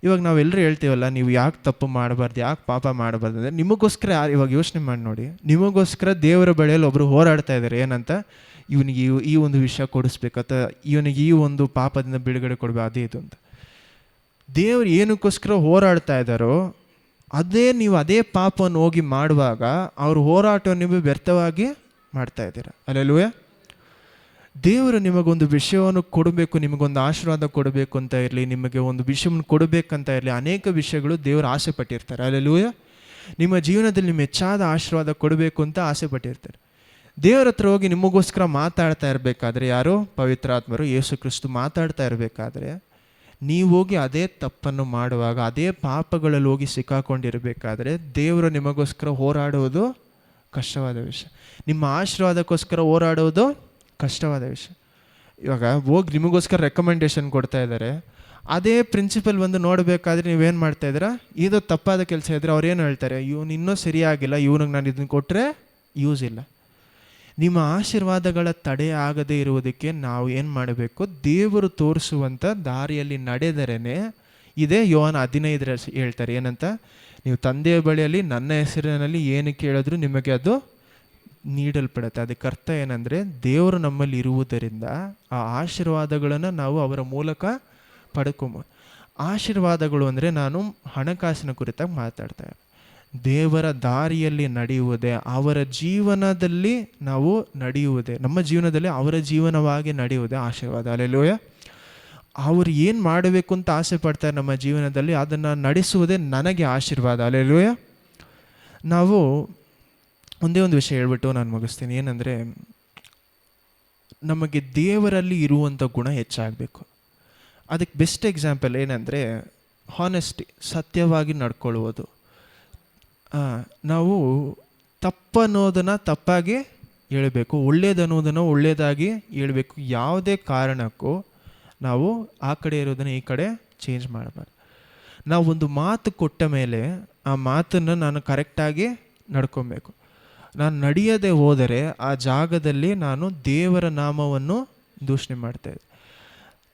ಇವಾಗ ನಾವೆಲ್ಲರೂ ಹೇಳ್ತೀವಲ್ಲ, ನೀವು ಯಾಕೆ ತಪ್ಪು ಮಾಡಬಾರ್ದು, ಯಾಕೆ ಪಾಪ ಮಾಡಬಾರ್ದು ಅಂದರೆ, ನಿಮಗೋಸ್ಕರ ಯಾರು? ಇವಾಗ ಯೋಚನೆ ಮಾಡಿ ನೋಡಿ, ನಿಮಗೋಸ್ಕರ ದೇವರ ಬಳಿಯಲ್ಲಿ ಒಬ್ಬರು ಹೋರಾಡ್ತಾ ಇದ್ದಾರೆ. ಏನಂತ? ಇವನಿಗೆ ಈ ಒಂದು ವಿಷಯ ಕೊಡಿಸ್ಬೇಕು, ಅಥವಾ ಇವನಿಗೆ ಈ ಒಂದು ಪಾಪದಿಂದ ಬಿಡುಗಡೆ ಕೊಡಬೇಕು, ಅದೇ ಇದು ಅಂತ. ದೇವರು ಏನಕ್ಕೋಸ್ಕರ ಹೋರಾಡ್ತಾ ಇದ್ದಾರೋ ನೀವು ಅದೇ ಪಾಪವನ್ನು ಹೋಗಿ ಮಾಡುವಾಗ ಅವ್ರ ಹೋರಾಟವನ್ನು ನೀವು ವ್ಯರ್ಥವಾಗಿ ಮಾಡ್ತಾ ಇದ್ದೀರಾ. ಅಲ್ಲೆಲೂಯ. ದೇವರು ನಿಮಗೊಂದು ವಿಷಯವನ್ನು ಕೊಡಬೇಕು, ನಿಮಗೊಂದು ಆಶೀರ್ವಾದ ಕೊಡಬೇಕು ಅಂತ ಇರಲಿ, ನಿಮಗೆ ಒಂದು ವಿಷಯವನ್ನು ಕೊಡಬೇಕಂತ ಇರಲಿ, ಅನೇಕ ವಿಷಯಗಳು ದೇವರು ಆಸೆ ಪಟ್ಟಿರ್ತಾರೆ. ಅಲ್ಲೆಲೂಯ. ನಿಮ್ಮ ಜೀವನದಲ್ಲಿ ನಿಮ್ಮ ಹೆಚ್ಚಾದ ಆಶೀರ್ವಾದ ಕೊಡಬೇಕು ಅಂತ ಆಸೆ ಪಟ್ಟಿರ್ತಾರೆ. ದೇವರ ಹತ್ರ ಹೋಗಿ ನಿಮಗೋಸ್ಕರ ಮಾತಾಡ್ತಾ ಇರಬೇಕಾದ್ರೆ ಯಾರು? ಪವಿತ್ರಾತ್ಮರು, ಯೇಸು ಕ್ರಿಸ್ತು ಮಾತಾಡ್ತಾ ಇರಬೇಕಾದ್ರೆ, ನೀವು ಹೋಗಿ ಅದೇ ತಪ್ಪನ್ನು ಮಾಡುವಾಗ, ಅದೇ ಪಾಪಗಳಲ್ಲಿ ಹೋಗಿ ಸಿಕ್ಕಾಕೊಂಡಿರಬೇಕಾದ್ರೆ, ದೇವರು ನಿಮಗೋಸ್ಕರ ಹೋರಾಡುವುದು ಕಷ್ಟವಾದ ವಿಷಯ. ನಿಮ್ಮ ಆಶೀರ್ವಾದಕ್ಕೋಸ್ಕರ ಹೋರಾಡುವುದು ಕಷ್ಟವಾದ ವಿಷಯ. ಇವಾಗ ಹೋಗಿ ನಿಮಗೋಸ್ಕರ ರೆಕಮೆಂಡೇಶನ್ ಕೊಡ್ತಾ ಇದ್ದಾರೆ, ಅದೇ ಪ್ರಿನ್ಸಿಪಲ್ ಬಂದು ನೋಡಬೇಕಾದ್ರೆ ನೀವೇನು ಮಾಡ್ತಾ ಇದ್ದೀರಾ? ಇದು ತಪ್ಪಾದ ಕೆಲಸ ಇದ್ದರೆ ಅವ್ರೇನು ಹೇಳ್ತಾರೆ? ಇವನು ಇನ್ನೂ ಸರಿಯಾಗಿಲ್ಲ, ಇವನಿಗೆ ನಾನು ಇದನ್ನು ಕೊಟ್ಟರೆ ಯೂಸ್ ಇಲ್ಲ. ನಿಮ್ಮ ಆಶೀರ್ವಾದಗಳ ತಡೆ ಆಗದೇ ಇರುವುದಕ್ಕೆ ನಾವು ಏನು ಮಾಡಬೇಕು? ದೇವರು ತೋರಿಸುವಂಥ ದಾರಿಯಲ್ಲಿ ನಡೆದರೇನೆ. ಇದೇ ಯೋಹಾನ 15 ಹೇಳ್ತಾರೆ. ಏನಂತ? ನೀವು ತಂದೆಯ ಬಳಿಯಲ್ಲಿ ನನ್ನ ಹೆಸರಿನಲ್ಲಿ ಏನು ಕೇಳಿದ್ರು ನಿಮಗೆ ಅದು ನೀಡಲ್ಪಡುತ್ತೆ. ಅದಕ್ಕೆ ಅರ್ಥ ಏನಂದರೆ, ದೇವರು ನಮ್ಮಲ್ಲಿ ಇರುವುದರಿಂದ ಆ ಆಶೀರ್ವಾದಗಳನ್ನು ನಾವು ಅವರ ಮೂಲಕ ಪಡ್ಕೊಬೋದು. ಆಶೀರ್ವಾದಗಳು ಅಂದರೆ ನಾನು ಹಣಕಾಸಿನ ಕುರಿತಾಗಿ ಮಾತಾಡ್ತಾ ಇದ್ದೆ. ದೇವರ ದಾರಿಯಲ್ಲಿ ನಡೆಯುವುದೇ, ಅವರ ಜೀವನದಲ್ಲಿ ನಾವು ನಡೆಯುವುದೇ, ನಮ್ಮ ಜೀವನದಲ್ಲಿ ಅವರ ಜೀವನವಾಗಿ ನಡೆಯುವುದೇ ಆಶೀರ್ವಾದ. ಅಲ್ಲೆಲೂಯ. ಅವರು ಏನು ಮಾಡಬೇಕು ಅಂತ ಆಸೆ ಪಡ್ತಾರೆ ನಮ್ಮ ಜೀವನದಲ್ಲಿ, ಅದನ್ನು ನಡೆಸುವುದೇ ನನಗೆ ಆಶೀರ್ವಾದ. ಅಲ್ಲೆಲೂಯ. ನಾವು ಒಂದೇ ಒಂದು ವಿಷಯ ಹೇಳ್ಬಿಟ್ಟು ನಾನು ಮುಗಿಸ್ತೀನಿ. ಏನಂದರೆ, ನಮಗೆ ದೇವರಲ್ಲಿ ಇರುವಂಥ ಗುಣ ಹೆಚ್ಚಾಗಬೇಕು. ಅದಕ್ಕೆ ಬೆಸ್ಟ್ ಎಕ್ಸಾಂಪಲ್ ಏನಂದರೆ ಹಾನೆಸ್ಟಿ, ಸತ್ಯವಾಗಿ ನಡ್ಕೊಳ್ಳುವುದು. ನಾವು ತಪ್ಪನ್ನೋದನ್ನು ತಪ್ಪಾಗಿ ಹೇಳಬೇಕು, ಒಳ್ಳೇದನ್ನೋದನ್ನು ಒಳ್ಳೆಯದಾಗಿ ಹೇಳಬೇಕು. ಯಾವುದೇ ಕಾರಣಕ್ಕೂ ನಾವು ಆ ಕಡೆ ಇರೋದನ್ನು ಈ ಕಡೆ ಚೇಂಜ್ ಮಾಡಬಾರ್ದು. ನಾವು ಒಂದು ಮಾತು ಕೊಟ್ಟ ಮೇಲೆ ಆ ಮಾತನ್ನು ನಾನು ಕರೆಕ್ಟಾಗಿ ನಡ್ಕೊಬೇಕು. ನಾನು ನಡೆಯದೆ ಹೋದರೆ ಆ ಜಾಗದಲ್ಲಿ ನಾನು ದೇವರ ನಾಮವನ್ನು ದೂಷಣೆ ಮಾಡ್ತಾಯಿದ್ದೆ.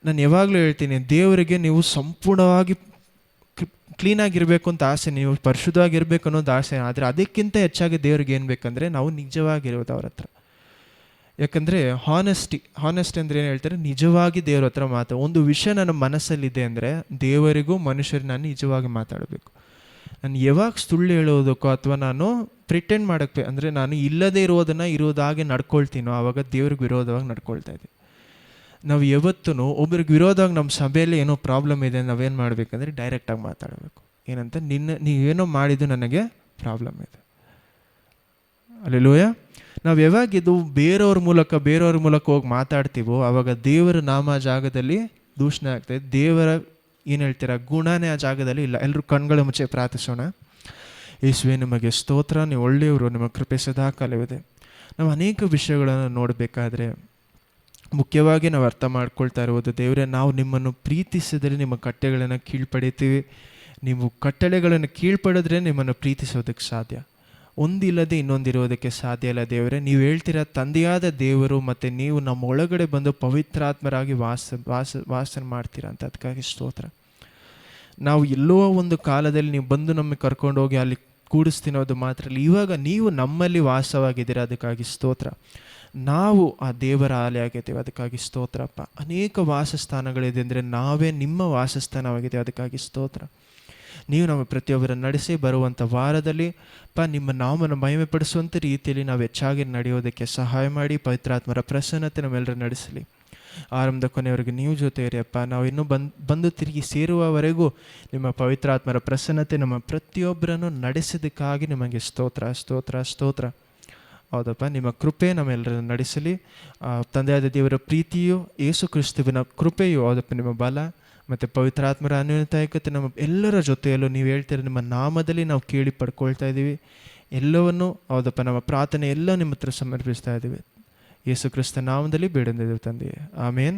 ನಾನು ಯಾವಾಗಲೂ ಹೇಳ್ತೀನಿ, ದೇವರಿಗೆ ನೀವು ಸಂಪೂರ್ಣವಾಗಿ ಕ್ಲೀನಾಗಿರಬೇಕು ಅಂತ ಆಸೆ, ನೀವು ಪರಿಶುದ್ಧವಾಗಿರ್ಬೇಕು ಅನ್ನೋದು ಆಸೆ. ಆದರೆ ಅದಕ್ಕಿಂತ ಹೆಚ್ಚಾಗಿ ದೇವ್ರಿಗೆ ಏನು ಬೇಕಂದರೆ ನಾವು ನಿಜವಾಗಿರೋದು ಅವ್ರ ಹತ್ರ. ಯಾಕಂದರೆ ಹಾನೆಸ್ಟ್ ಅಂದರೆ ಏನು ಹೇಳ್ತಾರೆ, ನಿಜವಾಗಿ ದೇವ್ರ ಹತ್ರ ಒಂದು ವಿಷಯ ನನ್ನ ಮನಸ್ಸಲ್ಲಿದೆ ಅಂದರೆ ದೇವರಿಗೂ ಮನುಷ್ಯರು ನಾನು ನಿಜವಾಗಿ ಮಾತಾಡಬೇಕು. ನಾನು ಯಾವಾಗ ಸುಳ್ಳು ಹೇಳೋದಕ್ಕೋ ಅಥವಾ ನಾನು ಪ್ರಿಟೆಂಡ್ ಮಾಡೋಕ್ಕೆ ಅಂದರೆ ನಾನು ಇಲ್ಲದೇ ಇರೋದನ್ನು ಇರೋದಾಗೆ ನಡ್ಕೊಳ್ತೀನೋ ಆವಾಗ ದೇವ್ರಿಗೆ ವಿರೋಧವಾಗಿ ನಡ್ಕೊಳ್ತಾ ಇದ್ದೀವಿ. ನಾವು ಯಾವತ್ತೂ ಒಬ್ರಿಗೆ ವಿರೋಧವಾಗಿ ನಮ್ಮ ಸಭೆಯಲ್ಲಿ ಏನೋ ಪ್ರಾಬ್ಲಮ್ ಇದೆ ನಾವೇನು ಮಾಡಬೇಕಂದ್ರೆ ಡೈರೆಕ್ಟಾಗಿ ಮಾತಾಡಬೇಕು. ಏನಂತ, ನೀವೇನೋ ಮಾಡಿದ್ದು ನನಗೆ ಪ್ರಾಬ್ಲಮ್ ಇದೆ. ಅಲ್ಲೆಲೂಯ. ನಾವು ಯಾವಾಗಿದ್ದು ಬೇರೆಯವ್ರ ಮೂಲಕ ಹೋಗಿ ಮಾತಾಡ್ತೀವೋ ಆವಾಗ ದೇವರ ನಾಮ ಜಾಗದಲ್ಲಿ ದೂಷಣೆ ಆಗ್ತಾಯಿದೆ. ದೇವರ ಏನು ಹೇಳ್ತೀರಾ ಗುಣನೇ ಆ ಜಾಗದಲ್ಲಿ ಇಲ್ಲ. ಎಲ್ಲರೂ ಕಣ್ಗಳ ಮುಚ್ಚೆ ಪ್ರಾರ್ಥಿಸೋಣ. ಯೇಸುವೇ, ನಿಮಗೆ ಸ್ತೋತ್ರ, ನೀವು ಒಳ್ಳೆಯವರು, ನಿಮ್ಮ ಕೃಪೆ ಸದಾ ಕಾಲವಿದೆ. ನಾವು ಅನೇಕ ವಿಷಯಗಳನ್ನು ನೋಡಬೇಕಾದ್ರೆ ಮುಖ್ಯವಾಗಿ ನಾವು ಅರ್ಥ ಮಾಡ್ಕೊಳ್ತಾ ಇರುವುದು, ದೇವರೇ, ನಾವು ನಿಮ್ಮನ್ನು ಪ್ರೀತಿಸಿದರೆ ನಿಮ್ಮ ಕಟ್ಟಳೆಗಳನ್ನು ಕೀಳ್ಪಡಿತೀವಿ. ನೀವು ಕಟ್ಟಳೆಗಳನ್ನು ಕೀಳ್ಪಡಿದ್ರೆ ನಿಮ್ಮನ್ನು ಪ್ರೀತಿಸೋದಕ್ಕೆ ಸಾಧ್ಯ. ಒಂದಿಲ್ಲದೆ ಇನ್ನೊಂದಿರೋದಕ್ಕೆ ಸಾಧ್ಯ ಇಲ್ಲ. ದೇವರೇ, ನೀವು ಹೇಳ್ತೀರಾ ತಂದೆಯಾದ ದೇವರು ಮತ್ತು ನೀವು ನಮ್ಮ ಒಳಗಡೆ ಬಂದು ಪವಿತ್ರಾತ್ಮರಾಗಿ ವಾಸನೆ ಮಾಡ್ತೀರಾ ಅಂತ. ಅದಕ್ಕಾಗಿ ಸ್ತೋತ್ರ. ನಾವು ಎಲ್ಲೋ ಒಂದು ಕಾಲದಲ್ಲಿ ನೀವು ಬಂದು ನಮಗೆ ಕರ್ಕೊಂಡೋಗಿ ಅಲ್ಲಿ ಕೂಡಿಸ್ತಿನೋದು ಮಾತ್ರ ಇಲ್ಲ, ಇವಾಗ ನೀವು ನಮ್ಮಲ್ಲಿ ವಾಸವಾಗಿದ್ದೀರಾ. ಅದಕ್ಕಾಗಿ ಸ್ತೋತ್ರ. ನಾವು ಆ ದೇವರ ಆಲಯ ಆಗಿದ್ದೇವೆ. ಅದಕ್ಕಾಗಿ ಸ್ತೋತ್ರಪ್ಪ. ಅನೇಕ ವಾಸಸ್ಥಾನಗಳಿದೆ ಅಂದರೆ ನಾವೇ ನಿಮ್ಮ ವಾಸಸ್ಥಾನವಾಗಿದ್ದೇವೆ. ಅದಕ್ಕಾಗಿ ಸ್ತೋತ್ರ. ನೀವು ನಮ್ಮ ಪ್ರತಿಯೊಬ್ಬರನ್ನು ನಡೆಸಿ ಬರುವಂಥ ವಾರದಲ್ಲಿ ನಿಮ್ಮ ನಾಮವನ್ನು ಮಹಿಮೆ ಪಡಿಸುವಂಥ ರೀತಿಯಲ್ಲಿ ನಾವು ಹೆಚ್ಚಾಗಿ ನಡೆಯೋದಕ್ಕೆ ಸಹಾಯ ಮಾಡಿ. ಪವಿತ್ರಾತ್ಮರ ಪ್ರಸನ್ನತೆ ನಮ್ಮೆಲ್ಲರೂ ನಡೆಸಲಿ. ಆರಂಭದ ಕೊನೆಯವರೆಗೆ ನೀವು ಜೊತೆ ಇರಿಯಪ್ಪ. ನಾವು ಇನ್ನೂ ಬಂದು ತಿರುಗಿ ಸೇರುವವರೆಗೂ ನಿಮ್ಮ ಪವಿತ್ರಾತ್ಮರ ಪ್ರಸನ್ನತೆ ನಮ್ಮ ಪ್ರತಿಯೊಬ್ಬರನ್ನು ನಡೆಸಿದ್ದಕ್ಕಾಗಿ ನಿಮಗೆ ಸ್ತೋತ್ರ. ಹೌದಪ್ಪ, ನಿಮ್ಮ ಕೃಪೆ ನಮ್ಮೆಲ್ಲರನ್ನು ನಡೆಸಲಿ. ತಂದೆಯಾದ ದೇವರ ಪ್ರೀತಿಯು, ಯೇಸು ಕ್ರಿಸ್ತುವಿನ ಕೃಪೆಯು, ಹೌದಪ್ಪ, ನಿಮ್ಮ ಬಲ ಮತ್ತು ಪವಿತ್ರಾತ್ಮರ ಅನ್ಯೋನ್ಯತೆ ನಮ್ಮ ಎಲ್ಲರ ಜೊತೆಯಲ್ಲೂ ನೀವು ಹೇಳ್ತೀರ ನಿಮ್ಮ ನಾಮದಲ್ಲಿ ನಾವು ಕೇಳಿ ಪಡ್ಕೊಳ್ತಾ ಇದ್ದೀವಿ. ಎಲ್ಲವನ್ನೂ, ಹೌದಪ್ಪ, ನಮ್ಮ ಪ್ರಾರ್ಥನೆ ಎಲ್ಲ ನಿಮ್ಮ ಹತ್ರ ಸಮರ್ಪಿಸ್ತಾ ಇದ್ದೀವಿ. ಯೇಸು ಕ್ರಿಸ್ತ ನಾಮದಲ್ಲಿ ಬೇಡಂದಿದ್ದೇವೆ ತಂದೆಯೇ. ಆಮೇನ್.